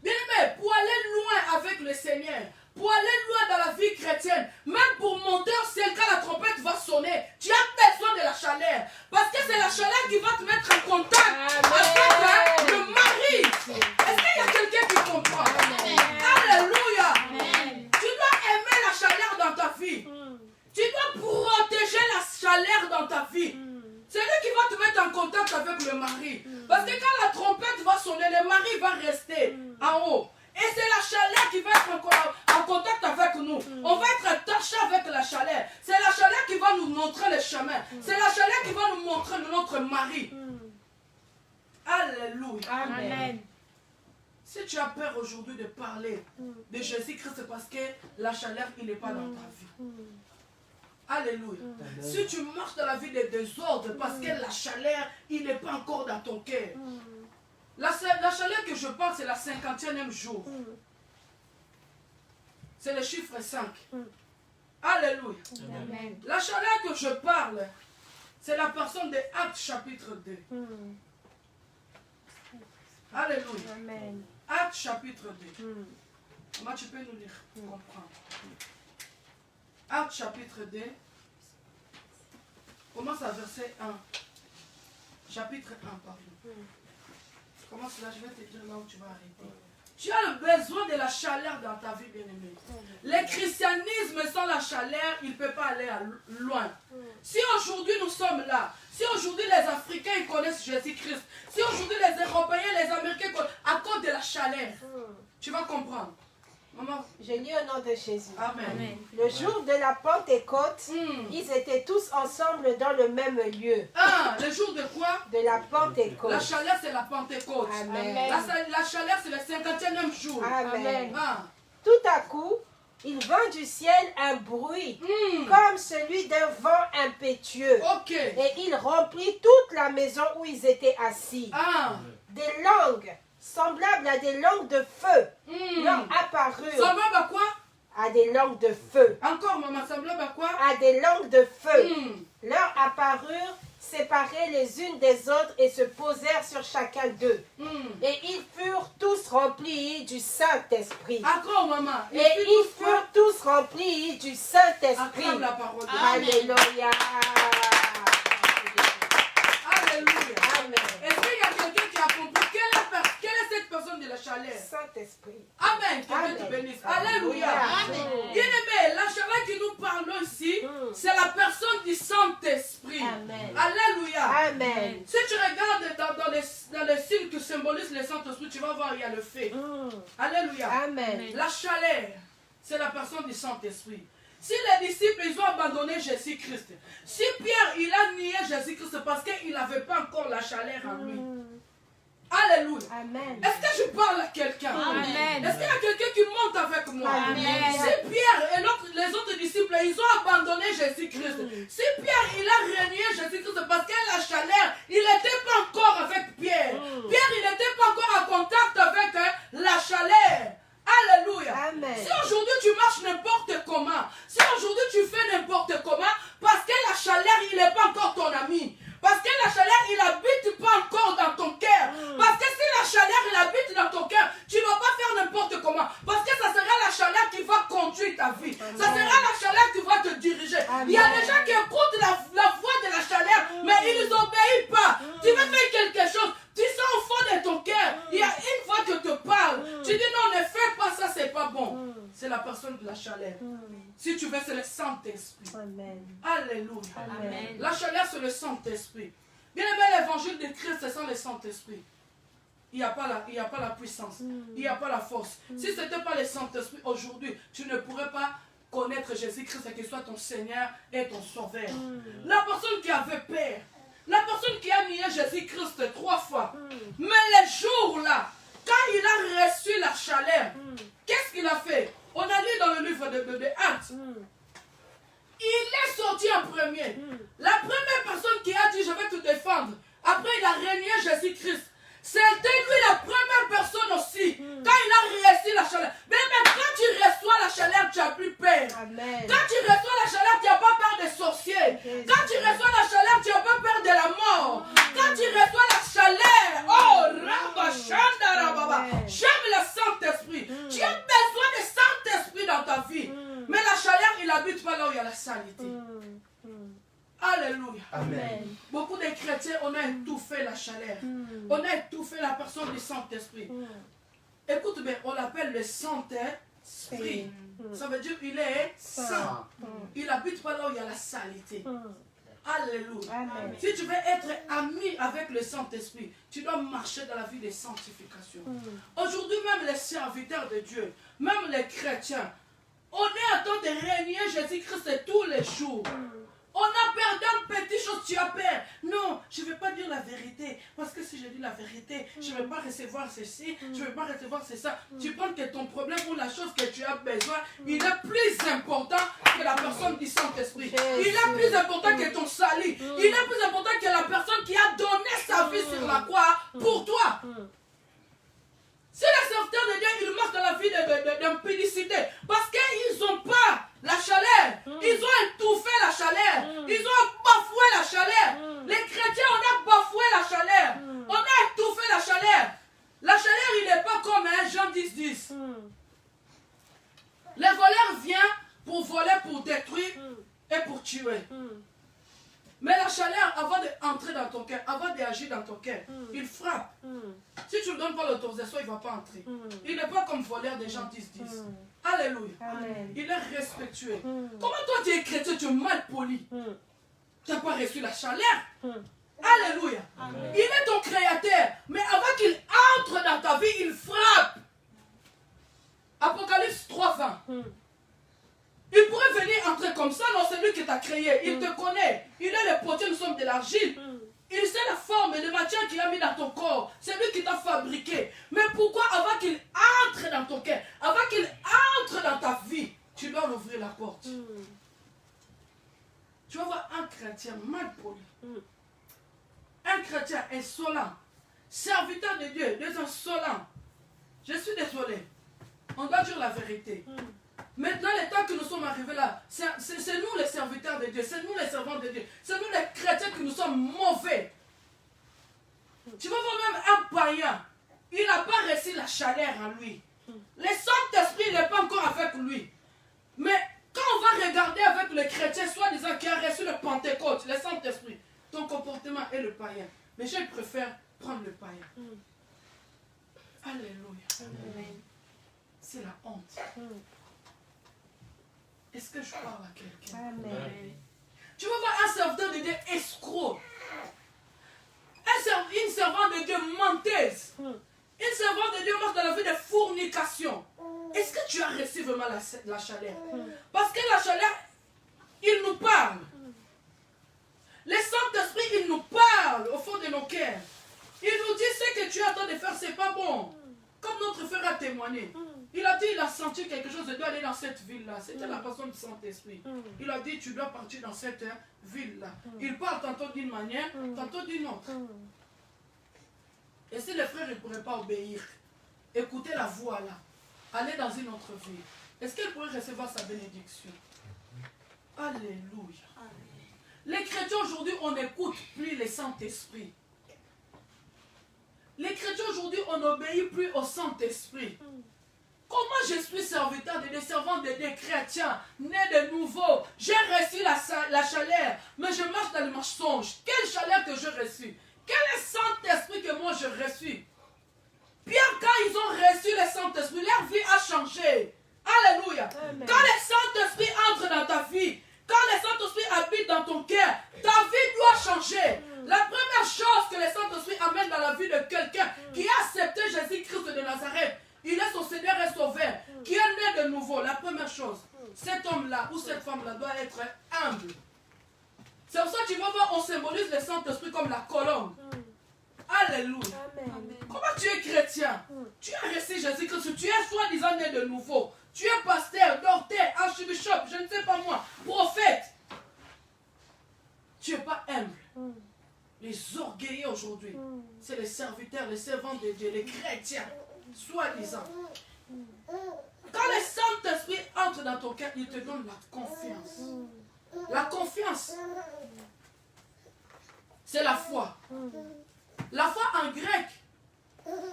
Bien aimé, pour aller loin avec le Seigneur, pour aller loin dans la vie chrétienne, même pour monter au ciel quand la trompette va sonner, tu as besoin de la chaleur. Parce que c'est la chaleur qui va te mettre en contact avec le mari. Est-ce qu'il y a quelqu'un qui comprend? Alléluia. Tu dois aimer la chaleur dans ta vie. Tu dois protéger la chaleur dans ta vie. C'est lui qui va te mettre en contact avec le mari. Parce que quand la trompette va sonner, le mari va rester en haut. Et c'est la chaleur qui va être en contact avec nous. On va être attaché avec la chaleur. C'est la chaleur qui va nous montrer le chemin. C'est la chaleur qui va nous montrer notre mari. Alléluia. Amen. Si tu as peur aujourd'hui de parler de Jésus-Christ, c'est parce que la chaleur, il n'est pas dans ta vie. Alléluia. Si tu marches dans la vie des désordres, parce que la chaleur, il n'est pas encore dans ton cœur. La chaleur que je parle, c'est la 50e jour. C'est le chiffre 5. Alléluia. Amen. La chaleur que je parle, c'est la personne de Actes chapitre 2. Alléluia. Amen. Actes chapitre 2. Comment tu peux nous lire pour comprendre? Actes chapitre 2. Commence à verset 1. Chapitre 1, pardon. Commence là, je vais te dire là où tu vas arrêter. Tu as le besoin de la chaleur dans ta vie, bien-aimée. Le christianisme sans la chaleur, il ne peut pas aller loin. Si aujourd'hui nous sommes là, si aujourd'hui les Africains ils connaissent Jésus-Christ, si aujourd'hui les Européens, les Américains connaissent, à cause de la chaleur, tu vas comprendre. Maman. Je lis au nom de Jésus. Amen. Amen. Le jour de la Pentecôte, ils étaient tous ensemble dans le même lieu. Ah, le jour de quoi? De la Pentecôte. La chaleur, c'est la Pentecôte. Amen. La chaleur, c'est le 50e jour. Amen. Ah. Tout à coup, il vint du ciel un bruit, comme celui d'un vent impétueux. Ok. Et il remplit toute la maison où ils étaient assis. Ah. Des langues semblables à des langues de feu leur apparurent. Semblable à quoi? à des langues de feu. Encore, maman, semblable à quoi? À des langues de feu. Hmm. Leur apparurent séparées les unes des autres et se posèrent sur chacun d'eux. Et ils furent tous remplis du Saint-Esprit. Encore, maman. Et ils furent tous remplis du Saint-Esprit. Acclame la parole de Dieu. Alléluia. Alléluia. Amen. Est-ce qu'il y a quelqu'un qui a compris quelle est cette personne de la chaleur? Saint-Esprit. Amen. Que Dieu Amen. te bénisse. Alléluia. Amen. Bien-aimé, la chaleur que nous parlons ici, c'est la personne du Saint-Esprit. Amen. Alléluia. Amen. Si tu regardes dans les signes qui symbolisent le Saint-Esprit, tu vas voir, il y a le feu. Alléluia. Amen. La chaleur, c'est la personne du Saint-Esprit. Si les disciples, ils ont abandonné Jésus-Christ, si Pierre, il a nié Jésus-Christ parce qu'il n'avait pas encore la chaleur en lui. Alléluia. Amen. Est-ce que je parle à quelqu'un? Amen. Est-ce qu'il y a quelqu'un qui monte avec moi? Amen. Si Pierre et les autres disciples, ils ont abandonné Jésus-Christ. Si Pierre, il a renié Jésus-Christ parce que la chaleur, il n'était pas encore avec Pierre. Pierre, il n'était pas encore en contact avec la chaleur. Alléluia. Amen. Si aujourd'hui tu marches n'importe comment, si aujourd'hui tu fais n'importe comment, parce que la chaleur, il n'est pas encore ton ami. Parce que la chaleur, il n'habite pas encore dans ton cœur. Parce que si la chaleur, il habite dans ton cœur, tu ne vas pas faire n'importe comment. Parce que ça sera la chaleur qui va conduire ta vie. Amen. Ça sera la chaleur qui va te diriger. Amen. Il y a des gens qui écoutent la voix de la chaleur, mais ils n'obéissent pas. Tu veux faire quelque chose, tu sens au fond de ton cœur. Il y a une voix qui te parle. Tu dis non, ne fais pas ça, c'est pas bon. C'est la personne de la chaleur. Si tu veux, c'est le Saint-Esprit. Amen. Alléluia. Amen. La chaleur, c'est le Saint-Esprit. Bien aimé, l'évangile de Christ, c'est sans le Saint-Esprit. Il n'y a pas la puissance. Il n'y a pas la force. Si ce n'était pas le Saint-Esprit, aujourd'hui, tu ne pourrais pas connaître Jésus-Christ et qu'il soit ton Seigneur et ton Sauveur. La personne qui avait peur, la personne qui a nié Jésus-Christ 3 fois, mais les jours-là, quand il a reçu la chaleur, qu'est-ce qu'il a fait? On a lu dans le livre de Actes. Il est sorti en premier. La première personne qui a dit je vais te défendre, après il a renié Jésus-Christ. C'était lui la première personne aussi. Quand il a reçu la chaleur. Mais même quand tu reçois la chaleur, tu n'as plus peur. Amen. Quand tu reçois la chaleur, tu n'as pas peur des sorciers. Quand tu reçois la chaleur, tu n'as pas peur de la mort. Quand tu reçois la chaleur, oh, Rabba Shanda Rababa, j'aime le Saint-Esprit. Tu as besoin du Saint-Esprit dans ta vie. Mais la chaleur, il n'habite pas là où il y a la saleté. Alléluia. Amen. Beaucoup de chrétiens, on a étouffé la chaleur. On a étouffé la personne du Saint-Esprit. Écoute bien, on l'appelle le Saint-Esprit. Ça veut dire qu'il est saint. Il n'habite pas là où il y a la saleté. Alléluia. Amen. Si tu veux être ami avec le Saint-Esprit, tu dois marcher dans la vie de sanctification. Aujourd'hui, même les serviteurs de Dieu, même les chrétiens, on est en train de régner Jésus-Christ tous les jours. On a peur d'une petite chose, tu as peur. Non, je ne vais pas dire la vérité. Parce que si je dis la vérité, je ne vais pas recevoir ceci, je ne vais pas recevoir ça. Tu penses que ton problème ou la chose que tu as besoin, il est plus important que la personne du Saint-Esprit. Il est plus important que ton salut. Il est plus important que la personne qui a donné sa vie sur la croix pour toi. Si les serviteurs de Dieu, ils marchent dans la vie d'impudicité, parce qu'ils n'ont pas la chaleur, ils ont étouffé la chaleur, ils ont bafoué la chaleur. Les chrétiens, on a bafoué la chaleur, on a étouffé la chaleur. La chaleur, il n'est pas comme Jean 10:10. Le voleur vient pour voler, pour détruire et pour tuer. Mais la chaleur, avant d'entrer dans ton cœur, avant d'agir dans ton cœur, il frappe. Si tu ne donnes pas l'autorisation, il ne va pas entrer. Il n'est pas comme voleur des gens 10-10. Alléluia. Amen. Il est respectueux. Comment toi tu es chrétien, tu es mal poli? Tu n'as pas reçu la chaleur? Alléluia. Il est ton créateur. Mais avant qu'il entre dans ta vie, il frappe. Apocalypse 3:20. Il pourrait venir entrer comme ça, non, c'est lui qui t'a créé. Il te connaît. Il est le potier, nous sommes de l'argile. Il sait la forme et le matière qu'il a mis dans ton corps. C'est lui qui t'a fabriqué. Mais pourquoi, avant qu'il entre dans ton cœur, avant qu'il entre dans ta vie, tu dois ouvrir la porte? Tu vas voir un chrétien mal poli. Un chrétien insolent. Serviteur de Dieu, des insolents. Je suis désolé. On doit dire la vérité. Maintenant, les temps que nous sommes arrivés là, c'est nous les serviteurs de Dieu, c'est nous les servants de Dieu, c'est nous les chrétiens que nous sommes mauvais. Tu vas voir même un païen, il n'a pas reçu la chaleur en lui. Le Saint-Esprit n'est pas encore avec lui. Mais quand on va regarder avec le chrétien, soi-disant qui a reçu le Pentecôte, le Saint-Esprit, ton comportement est le païen. Mais je préfère prendre le païen. Alléluia. C'est la honte. Est-ce que je parle à quelqu'un? Tu vas voir un serviteur de Dieu escroc. Une servante de Dieu menteuse. Une servante de Dieu marche dans la vie de fornication. Est-ce que tu as reçu vraiment la chaleur? Parce que la chaleur, il nous parle. Le Saint-Esprit, il nous parle au fond de nos cœurs. Il nous dit ce que tu es en train de faire, c'est pas bon. Comme notre frère a témoigné. Il a dit, il a senti quelque chose, il doit aller dans cette ville-là. C'était la personne du Saint-Esprit. Il a dit, tu dois partir dans cette ville-là. Il parle tantôt d'une manière, tantôt d'une autre. Et si le frère ne pourrait pas obéir, écouter la voix là, aller dans une autre ville, est-ce qu'il pourrait recevoir sa bénédiction? Alléluia. Les chrétiens aujourd'hui, on n'écoute plus le Saint-Esprit. Les chrétiens aujourd'hui, on n'obéit plus au Saint-Esprit. Comment je suis serviteur des servants des chrétiens, nés de nouveau? J'ai reçu la chaleur, mais je marche dans le mensonge. Quelle chaleur que j'ai reçue? Quel est le Saint-Esprit que moi j'ai reçu? Pierre, quand ils ont reçu le Saint-Esprit, leur vie a changé. Alléluia. Amen. Quand le Saint-Esprit entre dans ta vie, quand le Saint-Esprit habite dans ton cœur, ta vie doit changer. La première chose que le Saint-Esprit amène dans la vie de quelqu'un qui a accepté Jésus-Christ de Nazareth, il est son Seigneur et Sauveur, qui est né de nouveau. La première chose, cet homme-là ou cette femme-là doit être humble. C'est pour ça que tu vas voir, on symbolise le Saint-Esprit comme la colombe. Alléluia. Amen. Comment tu es chrétien? Tu as reçu Jésus-Christ, tu es soi-disant né de nouveau. Tu es pasteur, docteur, archibishop, je ne sais pas moi, prophète. Tu n'es pas humble. Les orgueilleux aujourd'hui, c'est les serviteurs, les servants de Dieu, les chrétiens, soi-disant. Quand le Saint-Esprit entre dans ton cœur, il te donne la confiance. La confiance, c'est la foi. La foi en grec,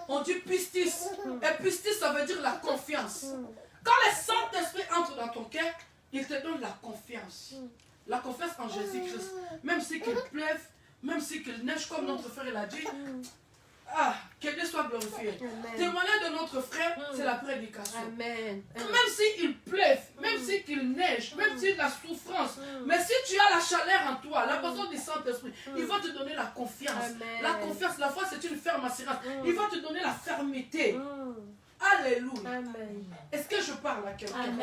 on dit pistis. Et pistis, ça veut dire la confiance. Quand le Saint-Esprit entre dans ton cœur, il te donne la confiance. La confiance en Jésus-Christ. Même si qu'il pleuve, même si qu'il neige, comme notre frère l'a dit. Ah, que Dieu soit glorifié. Témoigner de notre frère, c'est la prédication. Amen. Même s'il pleuve, même s'il neige, même s'il a la souffrance, mais si tu as la chaleur en toi, la personne du Saint-Esprit, il va te donner la confiance. Amen. La confiance, la foi, c'est une ferme assurance. Il va te donner la fermeté. Alléluia. Est-ce que je parle à quelqu'un?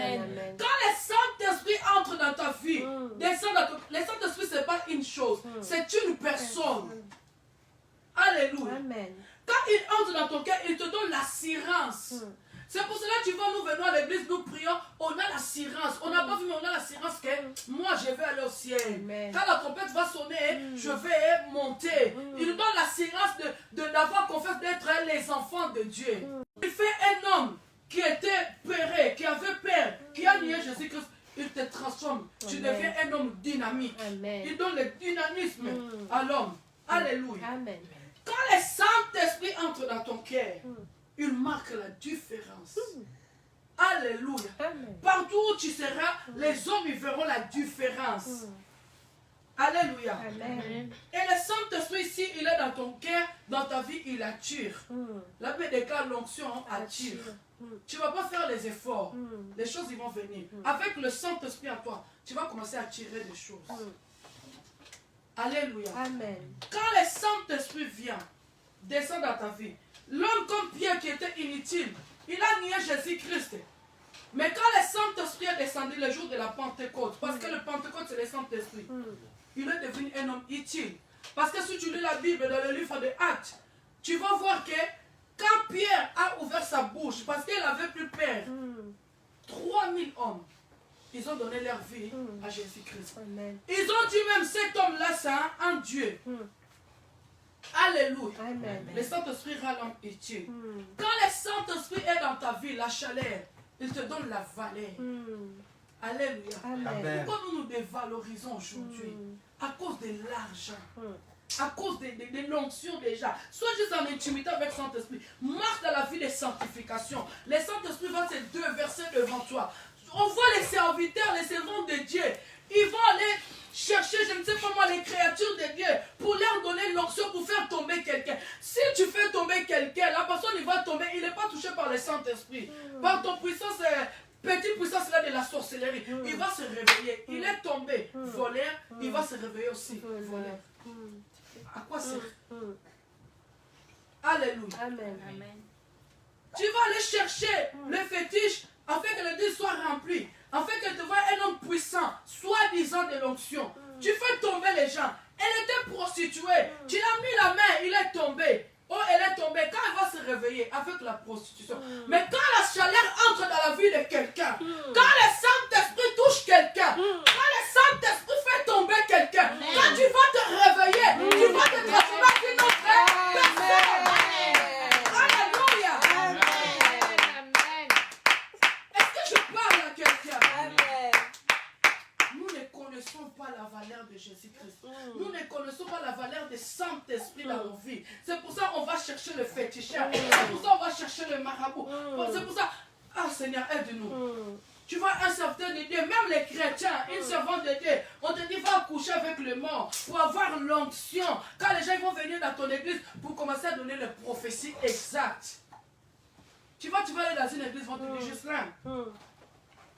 Quand le Saint-Esprit entre dans ta vie, le Saint-Esprit, ce n'est pas une chose, c'est une personne. Alléluia. Amen. Quand il entre dans ton cœur, il te donne l'assurance. C'est pour cela que tu vois, nous venons à l'église, nous prions, on a l'assurance. On n'a pas vu, mais on a l'assurance que moi, je vais aller au ciel. Amen. Quand la trompette va sonner, je vais monter. Il nous donne l'assurance d'avoir confiance d'être les enfants de Dieu. Il fait un homme qui était peuré, qui avait peur, qui a nié Jésus-Christ. Il te transforme. Tu deviens un homme dynamique. Amen. Il donne le dynamisme à l'homme. Alléluia. Amen. Quand le Saint-Esprit entre dans ton cœur, il marque la différence. Alléluia. Amen. Partout où tu seras, les hommes ils verront la différence. Alléluia. Amen. Et le Saint-Esprit, ici, il est dans ton cœur, dans ta vie, il attire. La Bible déclare l'onction attire. Tu ne vas pas faire les efforts. Les choses ils vont venir. Avec le Saint-Esprit en toi, tu vas commencer à attirer des choses. Alléluia. Amen. Quand le Saint-Esprit vient, descend dans ta vie, l'homme comme Pierre qui était inutile, il a nié Jésus-Christ. Mais quand le Saint-Esprit est descendu le jour de la Pentecôte, parce que le Pentecôte c'est le Saint-Esprit, il est devenu un homme utile. Parce que si tu lis la Bible dans le livre des Actes, tu vas voir que quand Pierre a ouvert sa bouche, parce qu'il avait plus peur, 3000 hommes, ils ont donné leur vie à Jésus-Christ. Ils ont dit même cet homme-là, c'est un Dieu. Alléluia. Amen. Le Saint-Esprit rend l'homme utile. Quand le Saint-Esprit est dans ta vie, la chaleur, Il te donne la valeur. Alléluia. Amen. Pourquoi nous nous dévalorisons aujourd'hui? À cause de l'argent. À cause de l'onction déjà. Sois juste en intimité avec Saint-Esprit. Marche dans la vie de sanctification. Les Saint-Esprit vont se déverser devant toi. On voit les serviteurs, les servants de Dieu. Ils vont aller chercher, je ne sais pas moi, les créatures de Dieu pour leur donner l'onction pour faire tomber quelqu'un. Si tu fais tomber quelqu'un, la personne il va tomber, il n'est pas touché par le Saint-Esprit. Par ton puissance, petite puissance là de la sorcellerie, il va se réveiller. Il est tombé voleur, il va se réveiller aussi voleur. À quoi sert? Alléluia. Amen. Tu vas aller chercher le fétiche afin que l'église soit remplie, afin que tu vois un homme puissant, soi-disant de l'onction. Tu fais tomber les gens. Elle était prostituée. Tu l'as mis la main, il est tombé. Oh, elle est tombée. Quand elle va se réveiller avec la prostitution. Mais quand la chaleur entre dans la vie de quelqu'un, quand le Saint-Esprit touche quelqu'un, quand le Saint-Esprit fait tomber quelqu'un, quand tu vas te réveiller, tu vas te transformer d'une autre personne. Alléluia. Est-ce que je parle à quelqu'un? Nous ne connaissons pas la valeur de Jésus-Christ. Nous ne connaissons pas la valeur du Saint-Esprit dans nos vies. C'est pour ça qu'on va chercher le féticheur. C'est pour ça qu'on va chercher le marabout. C'est pour ça, ah Seigneur, aide-nous. Tu vois un serviteur de Dieu, même les chrétiens, une servante de Dieu, on te dit va coucher avec le mort pour avoir l'onction. Quand les gens vont venir dans ton église pour commencer à donner les prophéties exactes. Tu vas aller dans une église, ils vont te dire Jocelyn.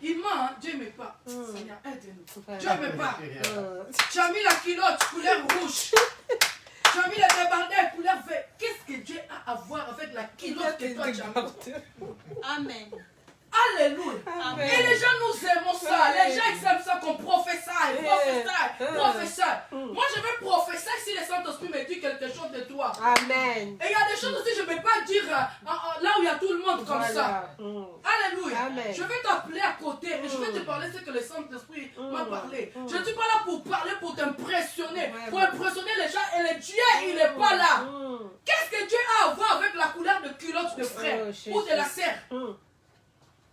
Il ment, hein? Dieu ne m'aime pas. Seigneur, aide-nous. Dieu ne m'aime pas. Tu as mis la culotte couleur rouge. Tu as mis le débardeur couleur vert. Qu'est-ce que Dieu a à voir avec la culotte que toi tu as mis? Amen. Alléluia. Amen. Et les gens nous aiment ça. Les gens ils aiment ça qu'on prophétise. Moi je veux prophétiser si le Saint-Esprit me dit quelque chose de toi. Amen. Et il y a des choses aussi je ne vais pas dire là où il y a tout le monde comme ça. Alléluia. Amen. Je vais t'appeler à côté et je vais te parler ce que le Saint-Esprit m'a parlé. Je ne suis pas là pour parler, pour t'impressionner. Pour impressionner les gens. Et le Dieu, il n'est pas là. Qu'est-ce que Dieu a à voir avec la couleur de culotte de frère ou de la sœur?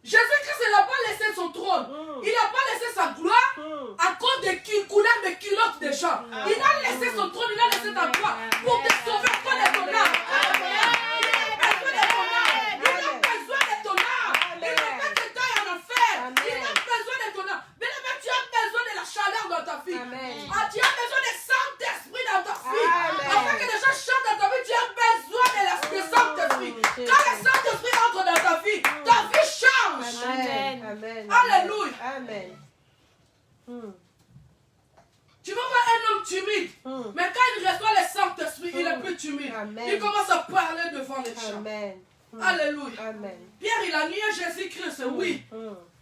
Jésus-Christ n'a pas laissé son trône. Il n'a pas laissé sa gloire à cause de couleur de culotte des gens. Il a laissé son trône, il a laissé sa gloire pour te sauver toi de ton âme. Il a besoin de ton âme. Il n'a pas que tu ailles en enfer. Il a besoin de ton âme. Mais tu as besoin de la chaleur dans ta vie. Tu as besoin de Saint-Esprit dans ta vie. Afin que les gens chantent dans ta vie, tu as besoin de Saint-Esprit. Quand le Saint-Esprit entre dans ta vie change. Amen. Alléluia. Amen. Tu vas voir un homme timide, mais quand il reçoit le Saint-Esprit, il est plus timide. Amen. Il commence à parler devant les gens. Amen. Alléluia. Amen. Pierre, il a nié Jésus-Christ, oui.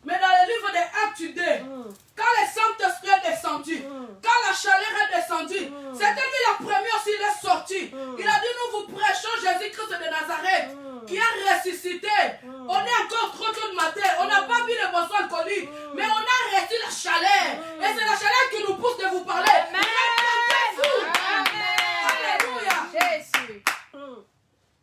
Mais dans le livre des Actes 2, quand le Saint-Esprit est descendu, quand la chaleur est descendue, c'était lui la première s'il est sorti. Il a dit, nous vous prêchons Jésus-Christ de Nazareth, qui a ressuscité. On est encore trop tôt de matin, on n'a pas bu de boisson alcoolique, mais on a reçu la chaleur. Et c'est la chaleur qui nous pousse de vous parler. Alléluia. Jésus.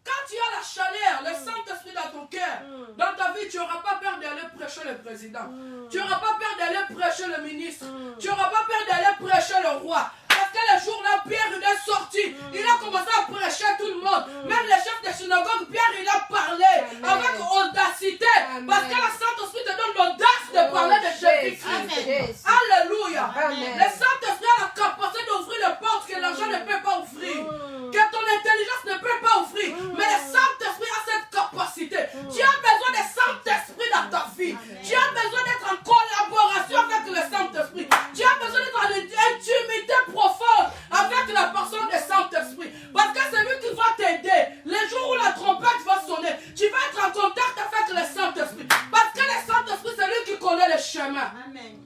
Quand tu as la chaleur, le Saint-Esprit dans ton cœur, dans ta vie, tu n'auras pas peur d'aller prêcher le président. Tu n'auras pas peur d'aller prêcher le ministre. Tu n'auras pas peur d'aller prêcher le roi. Parce que le jour-là, Pierre il est sorti. Il a commencé à prêcher tout le monde. Même les chefs de synagogue, Pierre il a parlé avec audacité. Parce que le Saint-Esprit te donne l'audace de parler de Jésus-Christ. Alléluia. Le Saint-Esprit a la capacité d'ouvrir les portes que l'argent ne peut pas ouvrir. Que ton intelligence ne peut pas ouvrir. Mais le Saint-Esprit a cette capacité. Tu as besoin de Saint-Esprit dans ta vie. Tu as besoin d'être en collaboration avec le Saint-Esprit. Tu as besoin d'être en intimité profonde avec la personne du Saint-Esprit. Parce que c'est lui qui va t'aider. Les jours où la trompette va sonner, tu vas être en contact avec le Saint-Esprit. Parce que le Saint-Esprit, c'est lui qui connaît le chemin. Amen.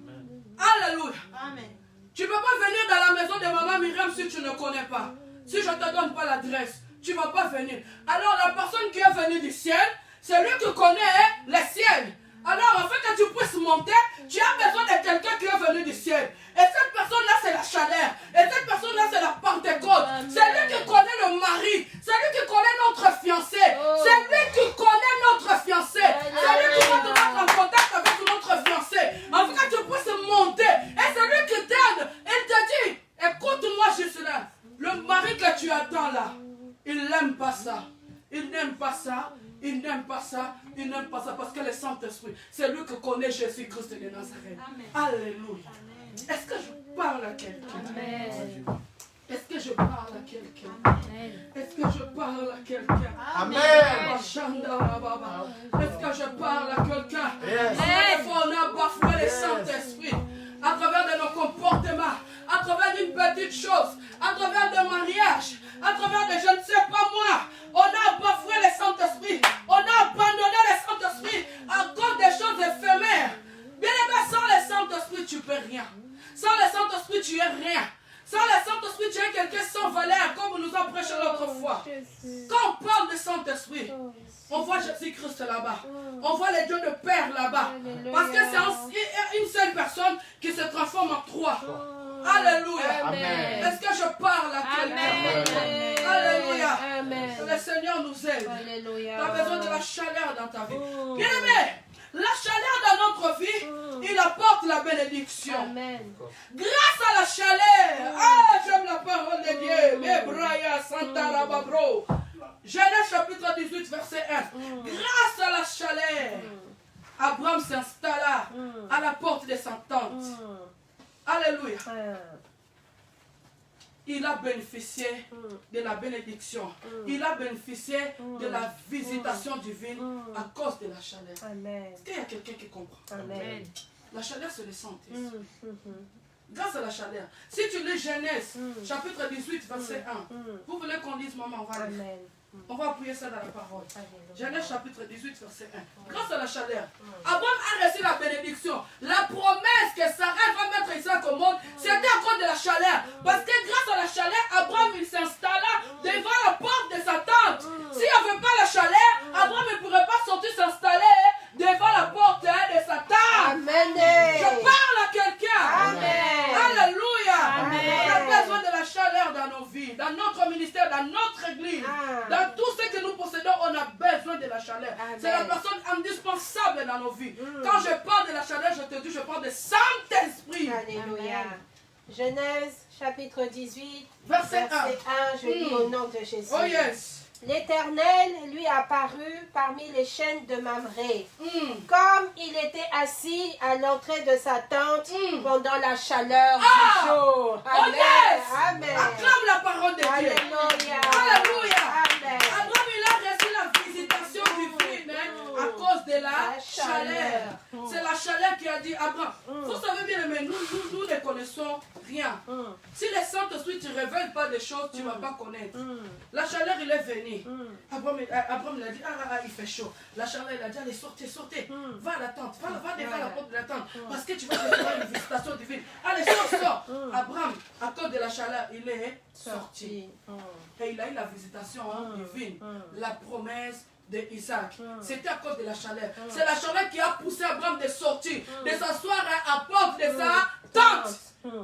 Alléluia. Amen. Tu ne peux pas venir dans la maison de maman Myriam si tu ne connais pas. Si je ne te donne pas l'adresse, tu ne vas pas venir. Alors la personne qui est venue du ciel, c'est lui qui connaît le ciel. Alors afin que tu puisses monter, tu as besoin de quelqu'un qui est venu du ciel. Et cette personne-là, c'est la chaleur. Et cette personne-là, c'est la Pentecôte. C'est lui qui connaît le mari. C'est lui qui connaît notre fiancé. C'est lui qui connaît notre fiancé. C'est lui qui va te mettre en Il n'aime pas ça. Il n'aime pas ça parce que le Saint-Esprit, c'est lui qui connaît Jésus-Christ de Nazareth. Alléluia. Est-ce que je parle à quelqu'un? Est-ce que je parle à quelqu'un? Est-ce que je parle à quelqu'un? Amen. Est-ce que je parle à quelqu'un? Des fois, on a bafoué le Saint-Esprit à travers de nos comportements, à travers d'une petite chose, à travers de mariage, à travers de je ne sais pas moi. On a bafoué le Saint-Esprit. On a abandonné le Saint-Esprit à cause des choses éphémères. Bien aimé, sans le Saint-Esprit, tu ne peux rien. Sans le Saint-Esprit, tu es rien. Sans le Saint-Esprit, tu es quelqu'un sans valeur, comme nous avons prêché l'autre fois. Quand on parle de Saint-Esprit, on voit Jésus-Christ là-bas. On voit les dieux de Père là-bas. Parce que c'est une seule personne qui se transforme en trois. Alléluia. Amen. Est-ce que je parle à quelqu'un? Alléluia. Le Seigneur nous aide. Tu as besoin de la chaleur dans ta vie. Bien aimé, la chaleur dans notre vie, il apporte la bénédiction. Amen. Grâce à la chaleur. Ah, j'aime la parole de Dieu. Mebraya Santa Rababro. Genèse chapitre 18, verset 1. Grâce à la chaleur, Abraham s'installa à la porte de sa tente. Alléluia. Il a bénéficié de la bénédiction. Il a bénéficié de la visitation divine à cause de la chaleur. Est-ce qu'il y a quelqu'un qui comprend? Amen. La chaleur, c'est le Saint-Esprit. Grâce à la chaleur. Si tu lis Genèse, chapitre 18, verset 1, vous voulez qu'on dise, maman, on va lire. On va appuyer ça dans la parole. Genèse chapitre 18, verset 1. Grâce à la chaleur, Abraham a reçu la bénédiction. La promesse que Sarah va mettre Isaac au monde, c'était à cause de la chaleur. Parce que grâce à la chaleur, Abraham il s'installa devant la porte de sa tente. S'il n'y avait pas la chaleur, Abraham ne pourrait pas sortir s'installer devant la porte de sa tente. Amen. Je parle à quelqu'un. Amen. Alléluia. Amen. On a besoin de la chaleur dans nos vies, dans notre ministère, dans notre église. Dans tout ce que nous possédons, on a besoin de la chaleur. C'est la personne indispensable dans nos vies. Quand je parle de la chaleur, je te dis, je parle de Saint-Esprit. Alléluia. Genèse chapitre 18, Verset 1. 1, je lis au nom de Jésus. Oh yes. L'Éternel lui apparut parmi les chênes de Mamré, comme il était assis à l'entrée de sa tente pendant la chaleur du jour. Oh Amen. yes. Amen. Acclame la parole de Dieu. Alléluia. Alléluia. Amen. Abraham, il a reçu la visitation divine à cause de la chaleur. C'est la chaleur qui a dit Abraham. Vous savez bien, mais nous ne connaissons rien. Si le Saint-Esprit ne te révèle pas des choses, tu ne vas pas connaître. La chaleur, il est venu. Abraham il a dit, il fait chaud. La chaleur, il a dit, allez, sortez. Va à la tente, va devant la porte de la tente. Parce que tu vas recevoir une visitation divine. Allez, sors. Abraham, à cause de la chaleur, il est sorti. Et il a eu la visitation divine. La promesse d'Isaac. C'était à cause de la chaleur. C'est la chaleur qui a poussé Abraham de sortir, de s'asseoir à porte de sa tente.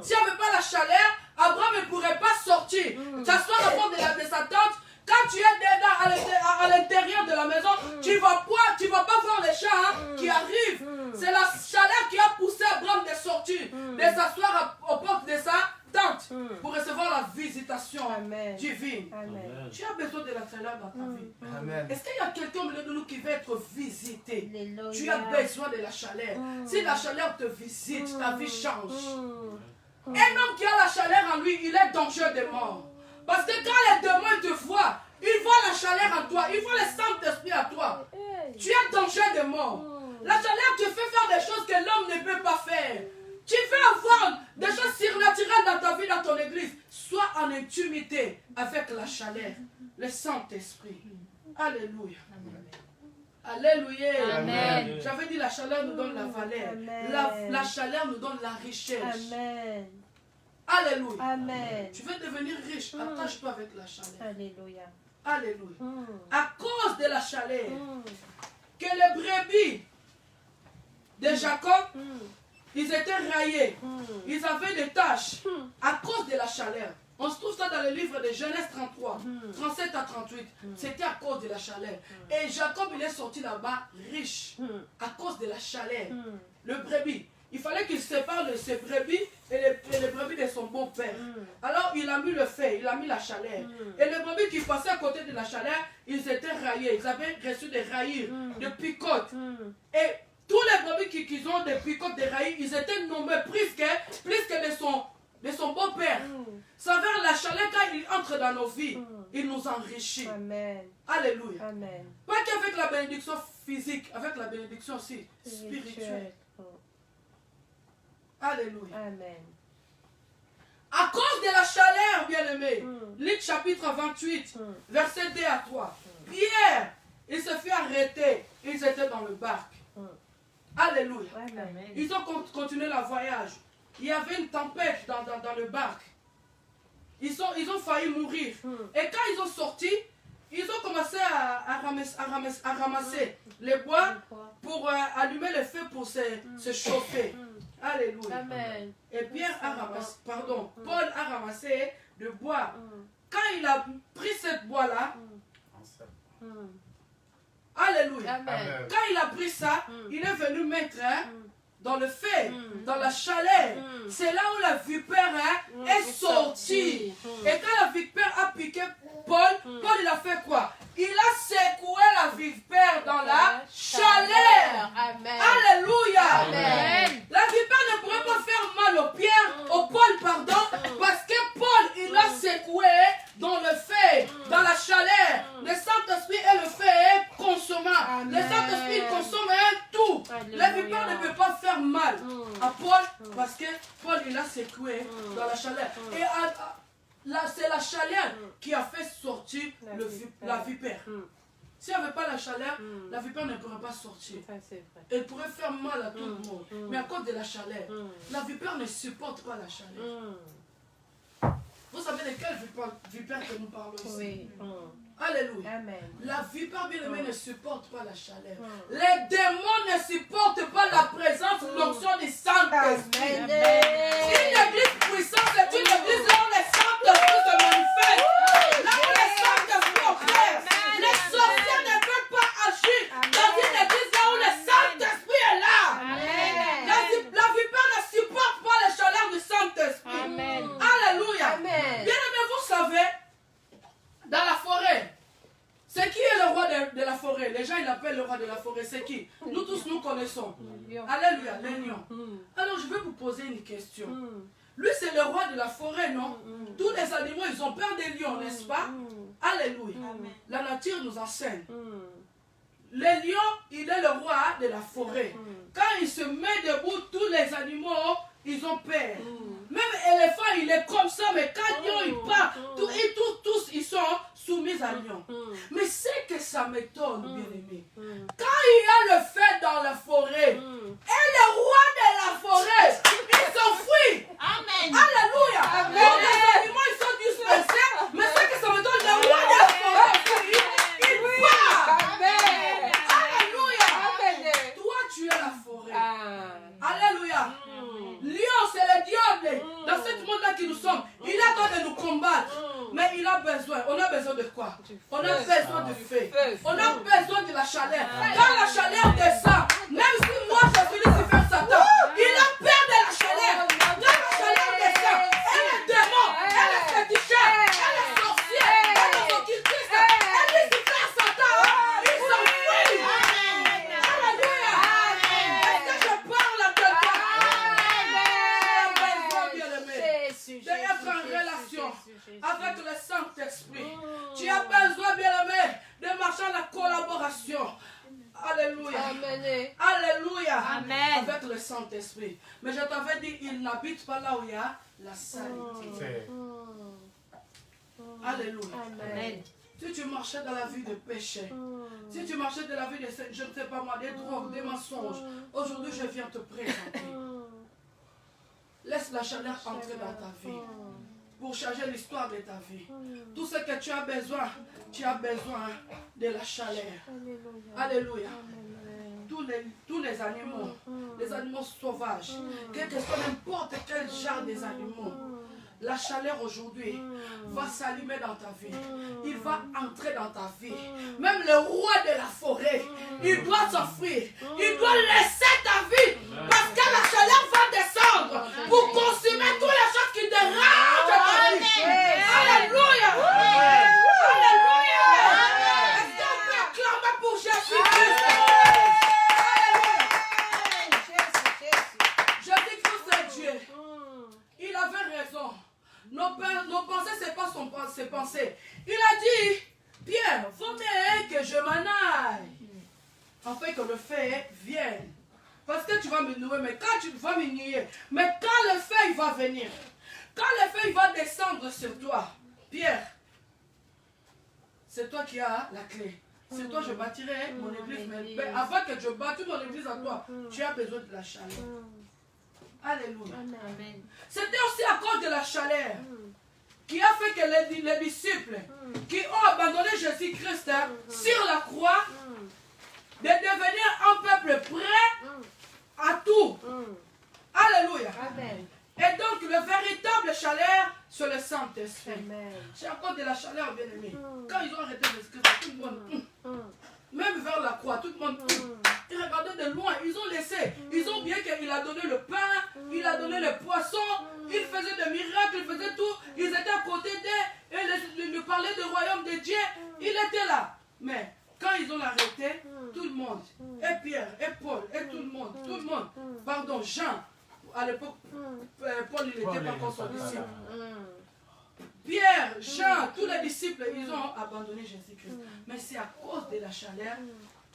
S'il n'y avait pas la chaleur, Abraham ne pourrait pas sortir. S'asseoir à porte de sa tente. Quand tu es dedans à l'intérieur de la maison, tu ne vas pas voir les chats qui arrivent. C'est la chaleur qui a poussé Abraham de sortir, de s'asseoir aux portes de sa tente pour recevoir la visitation divine. Amen. Tu as besoin de la chaleur dans ta vie. Amen. Est-ce qu'il y a quelqu'un au milieu de nous qui veut être visité? Alléluia. Tu as besoin de la chaleur. Si la chaleur te visite, ta vie change. Un homme qui a la chaleur en lui, il est danger de mort. Parce que quand les démons te voient, ils voient la chaleur en toi, ils voient le Saint-Esprit en toi. Tu es danger de mort. La chaleur te fait faire des choses que l'homme ne peut pas faire. Tu veux avoir des choses surnaturelles dans ta vie, dans ton église. Sois en intimité avec la chaleur, le Saint-Esprit. Alléluia. Alléluia. Amen. J'avais dit la chaleur nous donne la valeur. La chaleur nous donne la richesse. Amen. Alléluia. Amen. Tu veux devenir riche, attache-toi avec la chaleur. Alléluia. Alléluia. À cause de la chaleur, que les brebis de Jacob, ils étaient raillés. Ils avaient des taches à cause de la chaleur. On se trouve ça dans le livre de Genèse 33, 37 à 38. C'était à cause de la chaleur. Et Jacob, il est sorti là-bas riche à cause de la chaleur. Le brebis. il fallait qu'il sépare de ses brebis et les brebis de son beau-père. Alors il a mis le feu, il a mis la chaleur. Et les brebis qui passaient à côté de la chaleur, ils étaient raillés. Ils avaient reçu des railles, des picotes. Et tous les brebis qui ont des picotes, des railles, ils étaient nommés plus que de son beau-père. Ça veut dire la chaleur, quand il entre dans nos vies, il nous enrichit. Amen. Alléluia. Amen. Pas qu'avec la bénédiction physique, avec la bénédiction aussi spirituelle. Alléluia. Amen. À cause de la chaleur, bien-aimé, Luc chapitre 28, verset 2 à 3. Pierre, il se fit arrêter. Ils étaient dans le barque. Alléluia. Amen. Ils ont continué le voyage. Il y avait une tempête dans le barque. Ils ont failli mourir. Et quand ils ont sorti, ils ont commencé à ramasser les bois pour allumer le feu pour se chauffer. Alléluia. Amen. Et Pierre a ramassé, Paul a ramassé le bois. Quand il a pris ce bois-là, alléluia. Amen. Quand il a pris ça, il est venu mettre dans le feu, dans la chaleur. C'est là où la vipère est sortie. Et quand la vipère a piqué Paul, il a fait quoi? Il a secoué la vipère dans la chaleur. Amen. Alléluia. Amen. La vipère ne pourrait pas faire mal au Paul, parce que Paul, il a secoué dans le feu, dans la chaleur. Le Saint-Esprit est le feu consommant. Le Saint-Esprit, il consomme tout. La vipère ne peut pas faire mal à Paul, parce que Paul, il a secoué dans la chaleur. Et c'est la chaleur qui a fait sortir la vipère. S'il n'y avait pas la chaleur, la vipère ne pourrait pas sortir. Elle pourrait faire mal à tout le monde. Mais à cause de la chaleur, la vipère ne supporte pas la chaleur. Vous savez de quelle vipère que nous parlons ici? Oui. Alléluia. Amen. La vipère bien-aimée ne supporte pas la chaleur. Les démons ne supportent pas la présence, l'onction du Saint-Esprit. Une église puissante, c'est une église là où le Saint-Esprit se manifeste. Là où le Saint-Esprit opère. Les sorciers ne peuvent pas agir dans une église là où le Saint-Esprit est là. La vipère ne supporte pas la chaleur du Saint-Esprit. Alléluia. Bien-aimé, vous savez, dans la forêt, c'est qui est le roi de la forêt? Les gens, ils l'appellent le roi de la forêt. C'est qui? Nous tous, nous connaissons. Alléluia, les lions. Alors, je vais vous poser une question. Lui, c'est le roi de la forêt, non? Tous les animaux, ils ont peur des lions, n'est-ce pas? Alléluia. La nature nous enseigne. Le lion, il est le roi de la forêt. Quand il se met debout, tous les animaux, ils ont peur. Même l'éléphant, il est comme ça, mais quand lion, il part, tous, ils sont soumis à lion. Mais c'est que ça m'étonne, bien-aimé. Quand il y a le feu dans la forêt, et le roi de la forêt, il s'enfuit. Amen. Alléluia. Donc les animaux, ils sont dispersés, mais c'est que ça m'étonne, le roi de la forêt, il part. Alléluia. Toi, tu es la forêt. Alléluia. Lion, c'est le diable. Dans ce monde-là que nous sommes, il a droit de nous combattre. Mais il a besoin. On a besoin de quoi? On a besoin du feu. On a besoin de la chaleur. Quand la chaleur descend, même si moi je suis Lucifer Satan, il a peur de la chaleur. Quand la chaleur descend, elle est démon, elle est féticheur, elle est sorcière, elle est occultiste, elle est Lucifer Satan. Il s'enfuit. Alléluia. Est-ce que je parle à quelqu'un? D'être en relation avec le Saint-Esprit. Tu as besoin, bien-aimé, de marcher en la collaboration. Alléluia. Alléluia. Amen. Avec le Saint-Esprit. Mais je t'avais dit, il n'habite pas là où il y a la saleté. Alléluia. Amen. Si tu marchais dans la vie de péché, si tu marchais dans la vie de, je ne sais pas moi, des drogues, des mensonges, aujourd'hui je viens te présenter. Laisse la chaleur entrer dans ta vie pour changer l'histoire de ta vie. Tout ce que tu as besoin de la chaleur. Alléluia. Tous les animaux sauvages, quel que soit n'importe quel genre des animaux, la chaleur aujourd'hui va s'allumer dans ta vie. Il va entrer dans ta vie. Même le roi de la forêt, il doit s'offrir. Il doit laisser ta vie parce que la chaleur afin que le feu vienne. Parce que tu vas me nouer, mais quand tu vas me nuer, mais quand le feu il va venir, quand le feu il va descendre sur toi, Pierre, c'est toi qui as la clé. C'est toi, je bâtirai mon église. Mais avant que je bâtisse mon église à toi, tu as besoin de la chaleur. Alléluia. C'était aussi à cause de la chaleur qui a fait que les disciples qui ont abandonné Jésus-Christ sur la croix, de devenir un peuple prêt à tout. Alléluia. Amen. Et donc, le véritable chaleur, c'est le Saint-Esprit. C'est à cause de la chaleur, bien-aimé. Quand ils ont arrêté Jésus-Christ, tout le monde, même vers la croix, tout le monde, ils regardaient de loin, ils ont laissé. Ils ont bien qu'il a donné le pain, il a donné le poisson, il faisait des miracles, il faisait tout. Ils étaient à côté d'eux et lui parlaient du royaume de Dieu. Il était là. Mais quand ils ont arrêté, tout le monde, et Pierre, et Paul, et tout le monde, pardon, Jean, à l'époque, Paul, il n'était pas encore son disciple. Pierre, Jean, tous les disciples, ils ont abandonné Jésus-Christ. Mais c'est à cause de la chaleur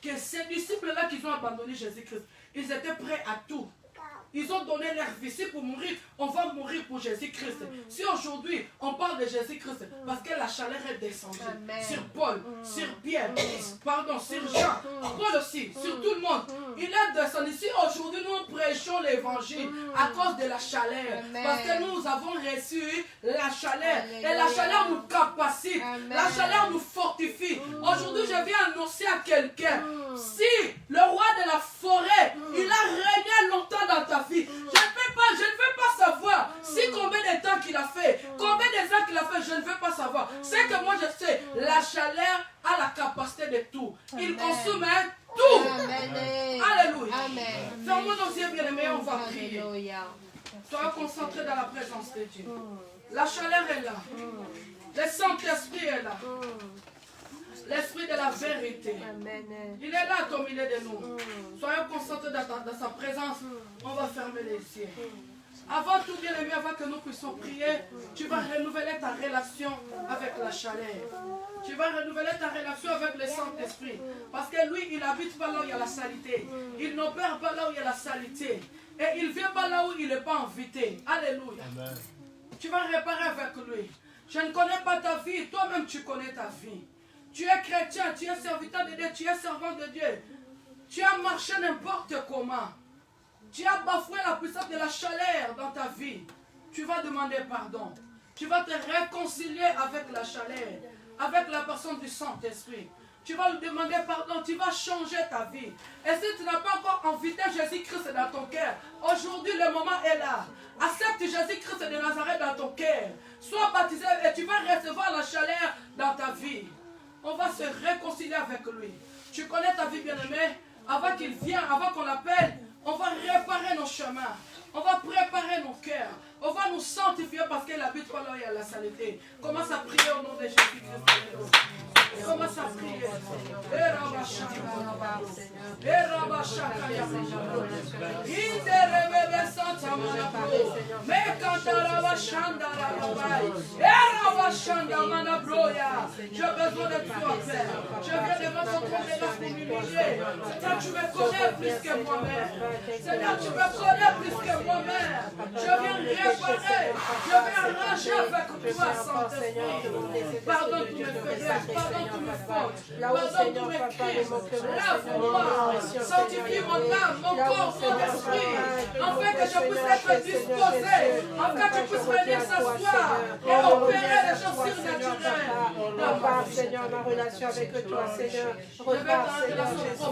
que ces disciples-là qui ont abandonné Jésus-Christ, ils étaient prêts à tout. Ils ont donné leur vie. Si pour mourir, on va mourir pour Jésus-Christ. Si aujourd'hui, on parle de Jésus-Christ, parce que la chaleur est descendue sur Paul, sur Pierre, pardon, sur Jean, Paul aussi, sur tout le monde. Il est descendu. Si aujourd'hui, nous prêchons l'évangile à cause de la chaleur, parce que nous avons reçu la chaleur. Et la chaleur nous capacite. La chaleur nous fortifie. Aujourd'hui, je viens annoncer à quelqu'un, si le roi de la forêt, il a régné longtemps dans ta vie, je ne veux pas savoir si combien de temps qu'il a fait, combien de ans qu'il a fait, je ne veux pas savoir. C'est que moi je sais, la chaleur a la capacité de tout. Il consomme tout. Alléluia. Fermons nos yeux, bien-aimés, on va prier. Soyons concentrés dans la présence de Dieu. La chaleur est là. Le Saint-Esprit est là. L'esprit de la vérité. Il est là au milieu de nous. Soyons concentrés dans sa présence. On va fermer les yeux. Avant tout, bien aimé, avant que nous puissions prier, tu vas renouveler ta relation avec la chaleur. Tu vas renouveler ta relation avec le Saint-Esprit. Parce que lui, il n'habite pas là où il y a la saleté. Il n'opère pas là où il y a la saleté. Et il ne vient pas là où il n'est pas invité. Alléluia. Amen. Tu vas réparer avec lui. Je ne connais pas ta vie. Toi-même, tu connais ta vie. Tu es chrétien, tu es serviteur de Dieu, tu es servant de Dieu. Tu as marché n'importe comment. Tu as bafoué la puissance de la chaleur dans ta vie. Tu vas demander pardon. Tu vas te réconcilier avec la chaleur, avec la personne du Saint-Esprit. Tu vas lui demander pardon, tu vas changer ta vie. Et si tu n'as pas encore invité Jésus-Christ dans ton cœur, aujourd'hui le moment est là. Accepte Jésus-Christ de Nazareth dans ton cœur. Sois baptisé et tu vas recevoir la chaleur dans ta vie. On va se réconcilier avec lui. Tu connais ta vie, bien-aimée. Avant qu'il vienne, avant qu'on l'appelle, on va réparer nos chemins. On va préparer nos cœurs. On va nous sanctifier parce qu'il habite pas là où il y a la saleté. Commence à prier au nom de Jésus-Christ. Commence à prier. J'ai besoin de toi, Père. Je viens devant ton trône de grâce pour m'humilier. Seigneur, tu me connais plus que moi-même. Seigneur, tu me connais plus que moi-même. Je viens réparer. Je viens ranger avec toi, Saint-Esprit. Pardonne tous mes faiblesses. Pardonne tous mes fautes. Pardonne tous mes crimes. Lave-moi. Sanctifie mon âme, mon corps, mon esprit. Afin que je puisse être disposé. Afin que tu puisses venir s'asseoir et opérer les choses surnaturelles. Repars, Seigneur, ma relation avec toi, Seigneur. Repars, Seigneur Jésus.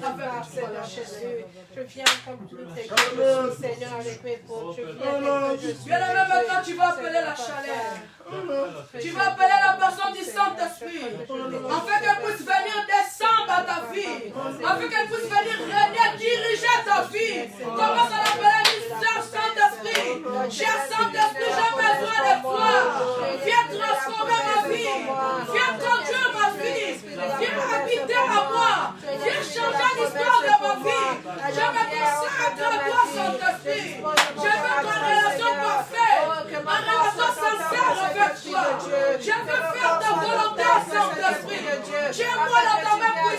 Repars, Seigneur Jésus. Je viens comme tout tes cœurs, Seigneur, avec mes pauvres. Je viens comme je suis. Bien aimé, maintenant tu vas appeler la chaleur. Tu vas appeler la personne du Saint-Esprit. Afin qu'elle puisse venir descendre dans ta vie. Afin qu'elle puisse venir régner, diriger ta vie. Commence à l'appeler l'histoire Saint-Esprit. Cher Saint-Esprit, j'ai besoin de toi. Viens transformer ma vie. Viens conduire ma vie. Viens habiter à moi. Viens changer l'histoire de ma vie. Je me consacre à toi, Saint-Esprit. Je veux une relation parfaite. Une relation sincère avec toi. Je veux faire ta volonté, Saint-Esprit. Tiens-moi dans ta main puissante.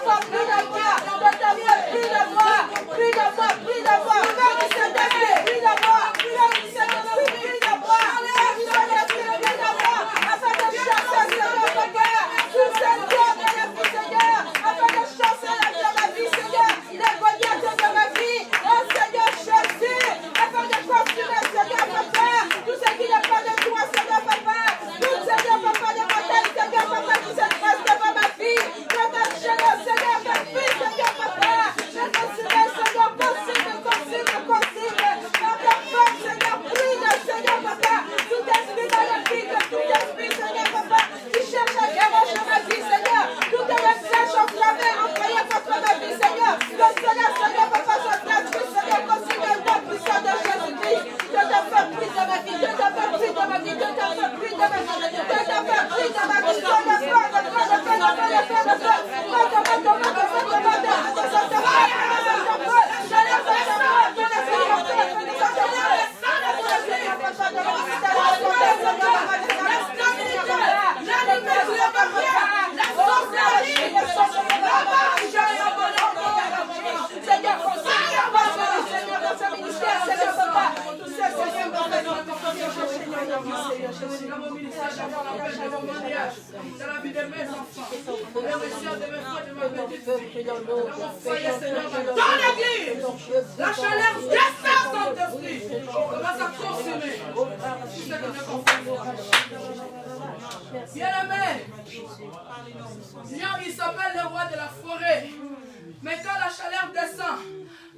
bénédiction. Dans mon foyer, Seigneur, dans l'église, la chaleur descend, Saint-Esprit. Commence à consumer. Bien-aimé, Lion, il s'appelle le roi de la forêt. Mais quand la chaleur descend,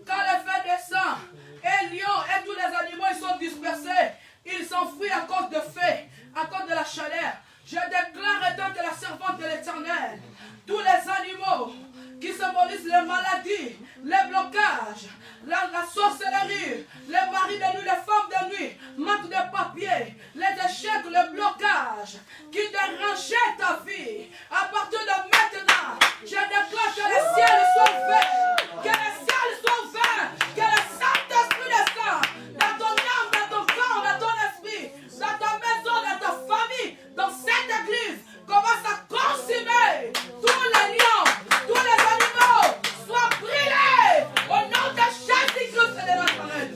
quand le feu descend, et Lion et tous les animaux ils sont dispersés, ils s'enfuient à cause de feu, à cause de la chaleur. Je déclare étant de la servante de l'Éternel, tous les animaux qui symbolisent les maladies, les blocages, la sorcellerie, les maris de nuit, les femmes de nuit, manque de papier, les échecs, les blocages qui dérangeaient ta vie. À partir de maintenant, je déclare que les ciels sont ouverts, que les ciels sont ouverts, que le Saint-Esprit descend dans ton âme, dans ton corps, dans ton esprit, dans ta maison, dans ta famille, dans cette église. Commence à consumer tous les lions, tous les animaux, soient brûlés au nom de Jésus-Christ et de Nazareth.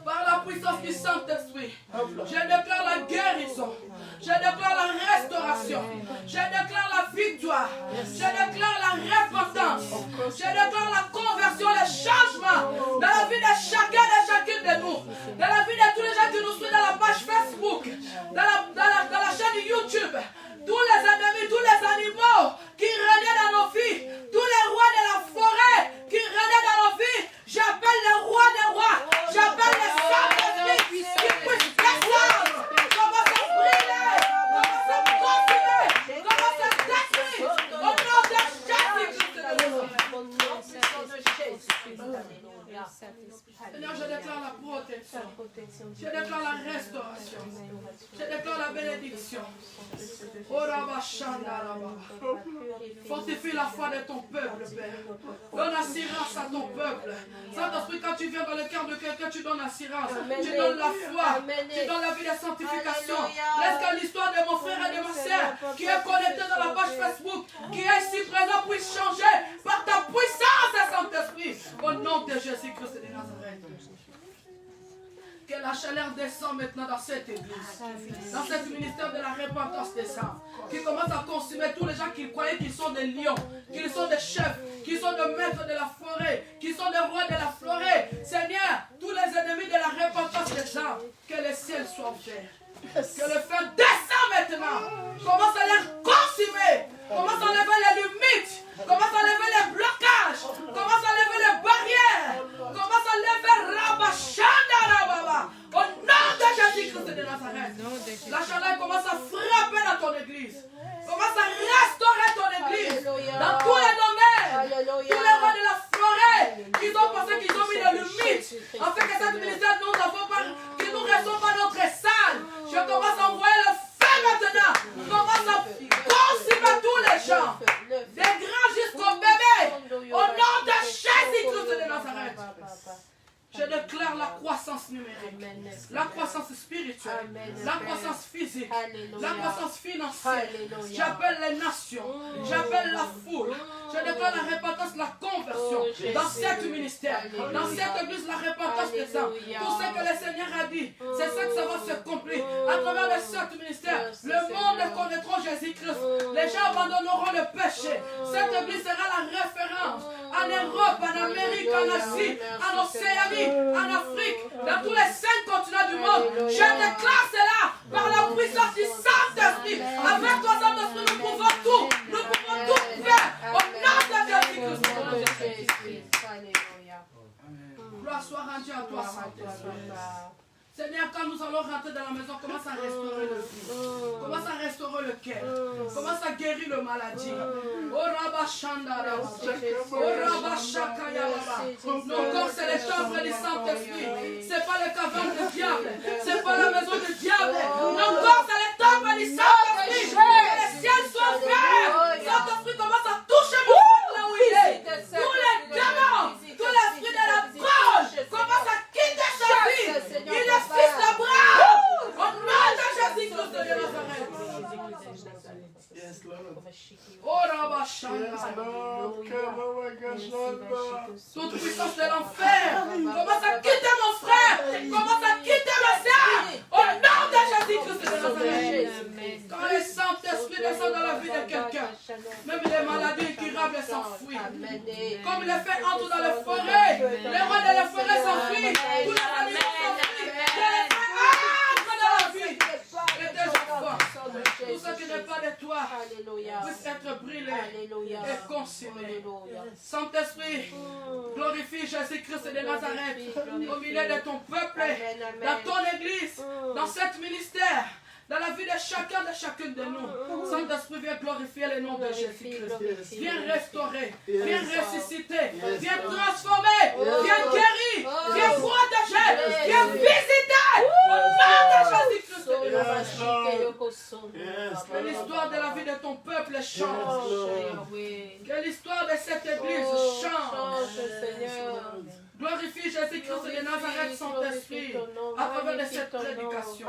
Par la puissance du Saint-Esprit, je déclare la guérison, je déclare la restauration, je déclare la victoire, je déclare la repentance, je déclare la conversion, le changement dans la vie de chacun et chacune de nous, dans la vie de tous les gens qui nous suivent dans la page Facebook, dans la chaîne YouTube, tous les ennemis, tous les animaux qui régnaient dans nos vies, tous les rois de la forêt qui régnaient dans nos vies, j'appelle les rois des rois, j'appelle les Saint-Esprit qui puissent descendre, commence à brûler, commence à consumer, commence à détruire, au nom de Jésus-Christ. Seigneur, je déclare la protection, je déclare la restauration, je déclare la bénédiction. Fortifie la foi de ton peuple, Père. Donne assurance à ton peuple. Saint-Esprit, quand tu viens dans le cœur de quelqu'un, tu donnes assurance, tu donnes la foi, tu donnes la vie de sanctification. Laisse que l'histoire de mon frère et de ma soeur qui est connecté dans la page Facebook, qui est ici présent, puisse changer par ta puissance, Saint-Esprit. Au nom de Jésus-Christ de Nazareth. Que la chaleur descend maintenant dans cette église, dans ce ministère de la repentance descend, qui commence à consumer tous les gens qui croyaient qu'ils sont des lions, qu'ils sont des chefs, qu'ils sont des maîtres de la forêt, qu'ils sont des rois de la forêt. Seigneur, tous les ennemis de la repentance descendent, que les ciels soient ouverts. Que le feu descend maintenant. Commence à les consumer. Commence à lever les limites. Commence à lever les blocages. Commence à lever les barrières. Commence à lever Rabashanda Rababa. Au nom de Jésus-Christ de Nazareth. La chaleur commence à frapper dans ton église. Commence à restaurer ton église. Dans tous les domaines. Tous les rois de la forêt. Ils ont pensé qu'ils ont mis des limites. Afin que cette ministère nous n'avons pas, qu'ils nous restons pas notre salle. Je commence à envoyer le feu maintenant. Commence à consumer tous les gens. Des grands jusqu'aux bébés. Au nom de Jésus-Christ de Nazareth. Je déclare la croissance numérique, la croissance spirituelle, la croissance physique, la croissance financière. J'appelle les nations, j'appelle la foule. Je déclare la repentance, la conversion dans cet ministère, dans cette église, la repentance des âmes. Tout ce que le Seigneur a dit, c'est ça que ça va se accomplir. À travers de cet ministère, le monde connaîtra Jésus-Christ. Les gens abandonneront le péché. Cette église sera la référence en Europe, en Amérique, en Asie, en Océanie, en Afrique, dans tous les 5 continents du monde. Je déclare cela par la puissance du Saint-Esprit. Avec toi, Saint-Esprit, nous pouvons tout. Nous pouvons tout faire. Au nom de Jésus-Christ. Gloire soit rendue à toi, Saint-Esprit. Seigneur, quand nous allons rentrer dans la maison, commence à restaurer le vie. Commence à restaurer le cœur. Commence à guérir le maladie. Oh Rabba Shandara. Oh Rabba Shakaya Baba. Nos corps, c'est les temples du Saint-Esprit. C'est pas le caverne du diable. C'est pas la maison du diable. Nos corps, c'est les temples du Saint-Esprit. Que les ciels soient ouverts. Saint-Esprit commence à toucher mon frère là où il est. Tous les démons, tous les esprits de la drogue commencent à quitter sa vie. Il est fils d'Abraham. Au nom de Jésus-Christ de Nazareth. Oh Rabba Shanda. Toute puissance de l'enfer commence à quitter mon frère. Commence à quitter ma soeur. Au nom de Jésus-Christ de Nazareth. Quand le sang Saint-Esprit, descend dans la vie de quelqu'un. Même les maladies incurables s'enfuient. Comme le fait entre dans les forêts. Les rois de la forêt s'enfuient. Tous les animaux s'enfuient. Entre dans la vie. Et tes enfants. Tout ce qui n'est pas de toi puisse être brûlé et consumé. Saint-Esprit, glorifie Jésus-Christ de Nazareth au milieu de ton peuple, dans ton église, dans cet ministère, dans la vie de chacune de nous. Saint-Esprit, viens glorifier le nom de Jésus-Christ. Viens restaurer, viens ressusciter, viens transformer, viens guérir, viens protéger, viens visiter. Nom de Jésus-Christ de Nazareth. Que l'histoire de la vie de ton peuple change. Que l'histoire de cette église change. Glorifie Jésus-Christ de Nazareth, Saint-Esprit, à travers de cette prédication.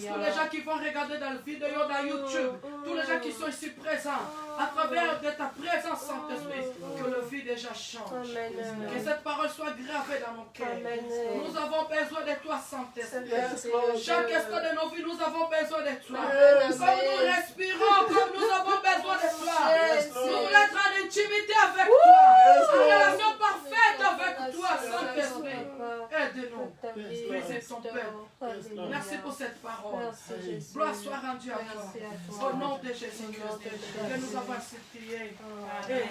Tous les gens qui vont regarder dans la vidéo dans YouTube, tous les gens qui sont ici présents, à travers de ta présence, Saint-Esprit, que le vie déjà change. Que cette parole soit gravée dans nos cœurs. Nous avons besoin de toi, Saint-Esprit. Chaque instant de nos vies, nous avons besoin de toi. Comme nous respirons, comme nous avons besoin de toi. Nous voulons être en intimité avec toi. En relation parfaite avec toi, Saint-Esprit. Aide-nous. Brisez ton peuple. Merci pour cette parole. Gloire soit rendue à toi. Au nom de Jésus-Christ, que nous avons supplié. Amen.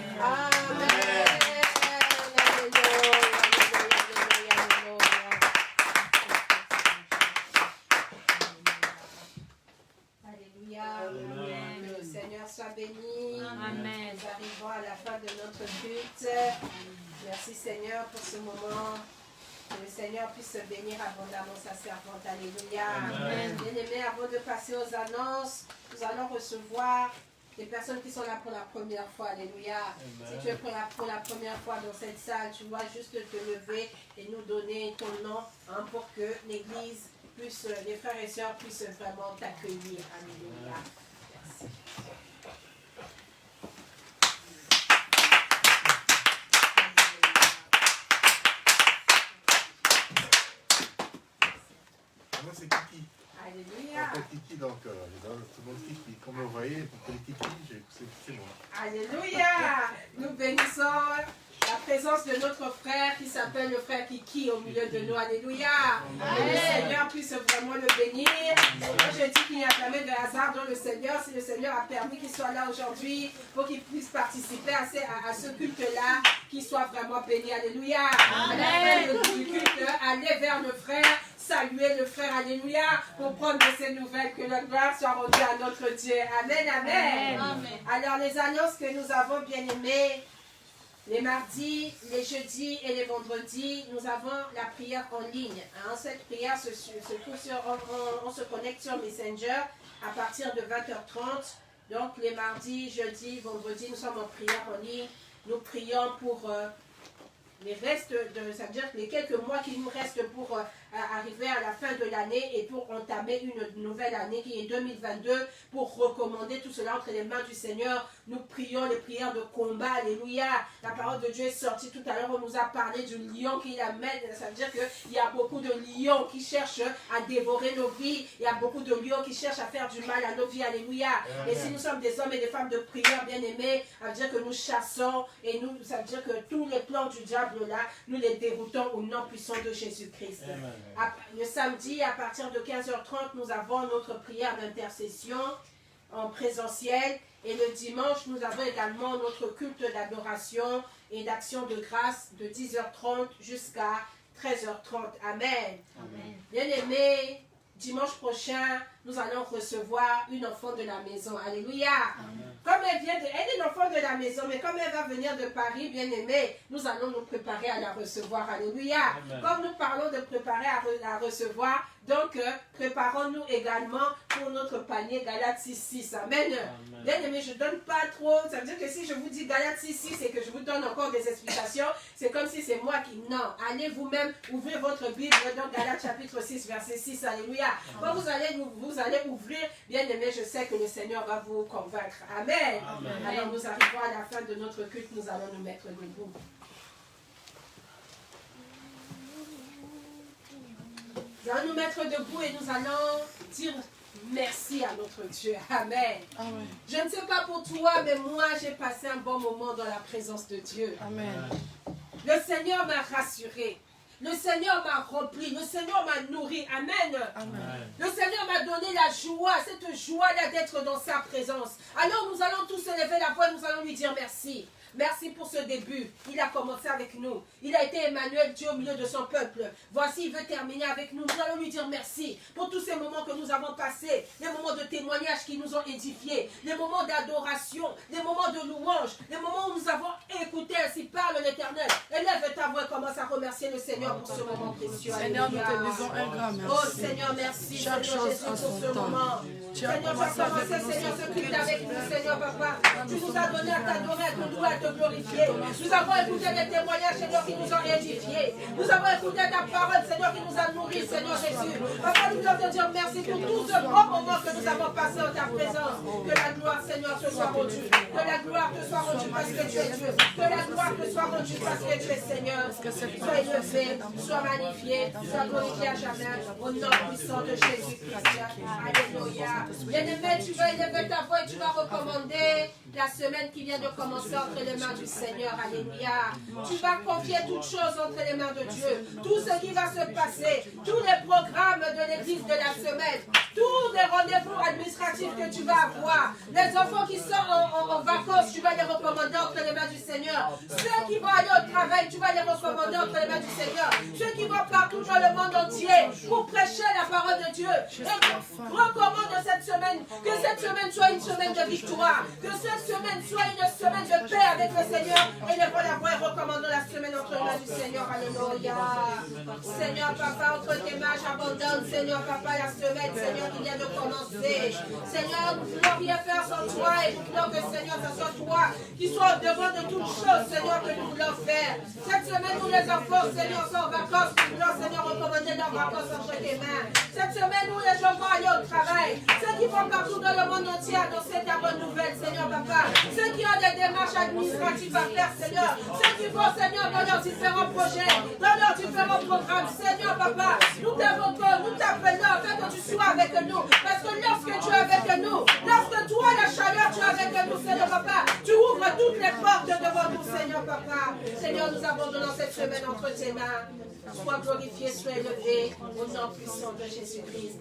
Alléluia. Que le Seigneur soit béni. Amen. Nous arrivons à la fin de notre culte. Merci Seigneur pour ce moment. Que le Seigneur puisse bénir abondamment sa servante. Alléluia. Bien-aimés, avant de passer aux annonces, nous allons recevoir des personnes qui sont là pour la première fois. Alléluia. Si tu es pour la première fois dans cette salle, tu dois juste te lever et nous donner ton nom pour que l'Église puisse, les frères et sœurs puissent vraiment t'accueillir. Alléluia. Merci. Moi, c'est Kiki. Alléluia. Je m'appelle Kiki, donc tout le monde Kiki. Comme vous voyez, pour les Kiki, c'est moi. Alléluia. Nous bénissons la présence de notre frère qui s'appelle le frère Kiki au milieu de nous. Alléluia. Que le Seigneur puisse vraiment le bénir. Moi, je dis qu'il n'y a jamais de hasard dans le Seigneur. Si le Seigneur a permis qu'il soit là aujourd'hui, pour qu'il puisse participer à ce culte-là, qu'il soit vraiment béni. Alléluia. À la fin du culte, aller vers le frère, saluer le frère, alléluia, pour prendre de ces nouvelles, que la gloire soit rendue à notre Dieu. Amen, amen. Amen. Alors, les annonces que nous avons bien aimées, les mardis, les jeudis et les vendredis, nous avons la prière en ligne. Cette prière on se connecte sur Messenger à partir de 20h30. Donc, les mardis, jeudis, vendredis, nous sommes en prière en ligne. Nous prions pour les restes ça veut dire les quelques mois qui nous restent pour arriver à la fin de l'année et pour entamer une nouvelle année qui est 2022, pour recommander tout cela entre les mains du Seigneur. Nous prions les prières de combat, alléluia. La parole de Dieu est sortie tout à l'heure, on nous a parlé du lion qui amène, ça veut dire qu'il y a beaucoup de lions qui cherchent à dévorer nos vies, il y a beaucoup de lions qui cherchent à faire du mal à nos vies, alléluia. Et si nous sommes des hommes et des femmes de prière bien aimés, ça veut dire que nous chassons et nous, ça veut dire que tous les plans du diable là, nous les déroutons au nom puissant de Jésus-Christ. Le samedi, à partir de 15h30, nous avons notre prière d'intercession en présentiel. Et le dimanche, nous avons également notre culte d'adoration et d'action de grâce de 10h30 jusqu'à 13h30. Amen. Amen. Bien-aimés, dimanche prochain, nous allons recevoir une enfant de la maison. Alléluia. Amen. Comme elle est l'enfant de la maison, mais comme elle va venir de Paris, bien aimée, nous allons nous préparer à la recevoir. Alléluia. Amen. Comme nous parlons de préparer à la recevoir, donc préparons-nous également pour notre panier Galates 6.6. Amen. Bien aimé, je ne donne pas trop. Ça veut dire que si je vous dis Galates 6.6 et que je vous donne encore des explications, c'est comme si c'est moi qui... Non, allez vous-même, ouvrez votre Bible dans Galates chapitre 6, verset 6. Alléluia. Quand vous allez ouvrir, bien aimé, je sais que le Seigneur va vous convaincre. Amen. Amen. Alors nous arrivons à la fin de notre culte, nous allons nous mettre debout. Nous allons nous mettre debout et nous allons dire Merci à notre Dieu. Amen. Amen. Je ne sais pas pour toi, mais moi, j'ai passé un bon moment dans la présence de Dieu. Amen. Le Seigneur m'a rassuré. Le Seigneur m'a rempli. Le Seigneur m'a nourri. Amen. Amen. Le Seigneur m'a donné la joie, cette joie-là d'être dans sa présence. Alors nous allons tous élever la voix et nous allons lui dire merci. Merci pour ce début. Il a commencé avec nous. Il a été Emmanuel, Dieu au milieu de son peuple. Voici, il veut terminer avec nous. Nous allons lui dire merci pour tous ces moments que nous avons passés, les moments de témoignage qui nous ont édifiés, les moments d'adoration, les moments de louange, les moments où nous avons écouté ainsi parle l'Éternel. Élève ta voix et commence à remercier le Seigneur pour ce moment précieux. Seigneur, nous te Alléluia. disons un grand merci. Oh Seigneur, merci Chaque Seigneur chose Jésus en pour son ce temps. moment. Tu as Seigneur, tu commencé as avec commencé, nous, Seigneur, ce culte avec nous, Seigneur. Seigneur Papa. Tu nous as donné à t'adorer, à te louer, à te glorifier. Nous avons écouté des témoignages, Seigneur, qui nous ont édifiés. Nous avons écouté ta parole, Seigneur, qui nous a nourris, Seigneur Jésus. Papa, nous voulons te dire merci pour tout ce bon moment que nous avons passé en ta présence. Que la gloire, Seigneur, te soit rendue. Que la gloire te soit rendue parce que tu es Dieu. Que la gloire te soit rendue parce que tu es Seigneur. Sois élevé, sois magnifié, sois glorifié à jamais. Au nom puissant de Jésus-Christ. Alléluia. Bien-aimé, tu vas élever ta voix et tu vas recommander la semaine qui vient de commencer entre les mains du Seigneur. Alléluia. Tu vas confier toutes choses entre les mains de Dieu. Tout ce qui va se passer, tous les programmes de l'église de la semaine, tous les rendez-vous administratifs que tu vas avoir, les enfants qui sont en vacances, tu vas les recommander entre les mains du Seigneur. Ceux qui vont aller au travail, tu vas les recommander entre les mains du Seigneur. Ceux qui vont partout dans le monde entier pour prêcher la parole de Dieu. Et recommande cette semaine, que cette semaine soit une semaine de victoire, que cette semaine soit une semaine de paix avec le Seigneur. Et lève la voix et recommandons la semaine entre les mains du Seigneur. Alléluia. Seigneur Papa, entre tes mains, j'abandonne, Seigneur Papa, la semaine, Seigneur, qui vient de commencer. Seigneur, nous ne voulons rien faire sans toi et nous voulons que, Seigneur, ce soit toi qui soit au-devant de toutes choses, Seigneur, que nous voulons faire. Cette semaine, nous les enfants, Seigneur, sont en vacances, nous voulons, Seigneur, recommander leurs vacances entre tes mains. Cette semaine, où les gens vont aller au travail, ceux qui vont partout dans le monde entier annoncer ta bonne nouvelle, Seigneur Papa, ceux qui ont des démarches administratives à faire, Seigneur, ceux qui vont, Seigneur, dans leurs différents projets, dans leurs différents programmes, Seigneur Papa, nous t'invoquons, nous t'appelons afin que tu sois avec nous, parce que lorsque tu es avec nous, lorsque toi, la chaleur, tu es avec nous, Seigneur Papa, tu ouvres toutes les portes devant nous, Seigneur Papa. Seigneur, nous abandonnons cette semaine entre tes mains. Sois glorifié, sois élevé, au nom puissant de Jésus-Christ.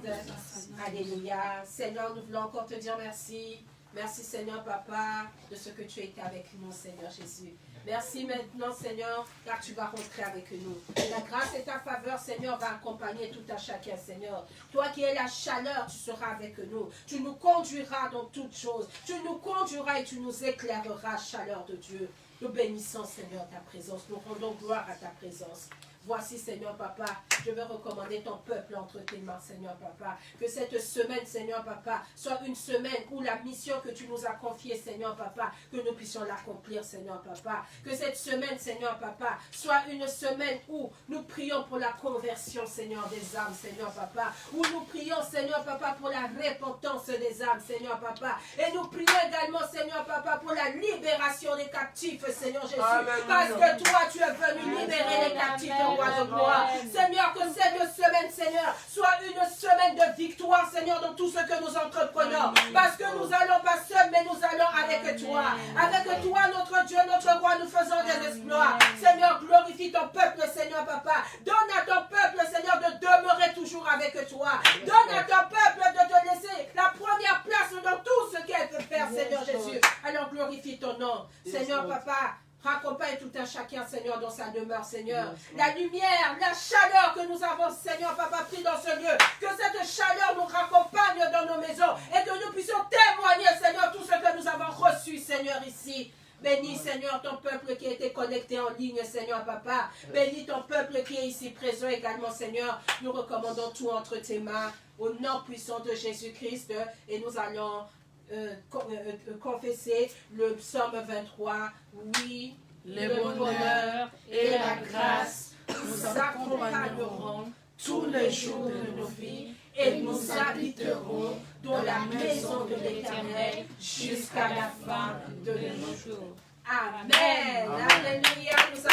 Alléluia. Seigneur, nous voulons encore te dire merci. Merci, Seigneur Papa, de ce que tu as été avec nous, Seigneur Jésus. Merci maintenant, Seigneur, car tu vas rentrer avec nous. La grâce et ta faveur, Seigneur, va accompagner tout à chacun, Seigneur. Toi qui es la chaleur, tu seras avec nous. Tu nous conduiras dans toutes choses. Tu nous conduiras et tu nous éclaireras, chaleur de Dieu. Nous bénissons, Seigneur, ta présence. Nous rendons gloire à ta présence. Voici, Seigneur Papa, je vais recommander ton peuple entre tes mains, Seigneur Papa. Que cette semaine, Seigneur Papa, soit une semaine où la mission que tu nous as confiée, Seigneur Papa, que nous puissions l'accomplir, Seigneur Papa. Que cette semaine, Seigneur Papa, soit une semaine où nous prions pour la conversion, Seigneur, des âmes, Seigneur Papa. Où nous prions, Seigneur Papa, pour la repentance des âmes, Seigneur Papa. Et nous prions également, Seigneur Papa, pour la libération des captifs, Seigneur Jésus. Parce que toi, tu es venu libérer les captifs. De gloire. Seigneur, que cette semaine, Seigneur, soit une semaine de victoire, Seigneur, dans tout ce que nous entreprenons. Parce que nous n'allons pas seuls, mais nous allons avec toi. Avec toi, notre Dieu, notre roi, nous faisons des exploits. Seigneur, glorifie ton peuple, Seigneur, Papa. Donne à ton peuple, Seigneur, de demeurer toujours avec toi. Donne à ton peuple de te laisser la première place dans tout ce qu'elle peut faire, Seigneur Jésus. Alors glorifie ton nom. Seigneur, Papa. Raccompagne tout un chacun, Seigneur, dans sa demeure, Seigneur. La lumière, la chaleur que nous avons, Seigneur, Papa, pris dans ce lieu. Que cette chaleur nous raccompagne dans nos maisons et que nous puissions témoigner, Seigneur, tout ce que nous avons reçu, Seigneur, ici. Bénis, Seigneur, ton peuple qui a été connecté en ligne, Seigneur, Papa. Bénis ton peuple qui est ici présent également, Seigneur. Nous recommandons tout entre tes mains, au nom puissant de Jésus-Christ. Et nous allons confesser le psaume 23. Oui, le bonheur et la grâce nous accompagneront tous les jours de nos vies et nous habiterons dans la maison de l'Éternel jusqu'à la fin de nos jours. Amen. Alléluia. Nous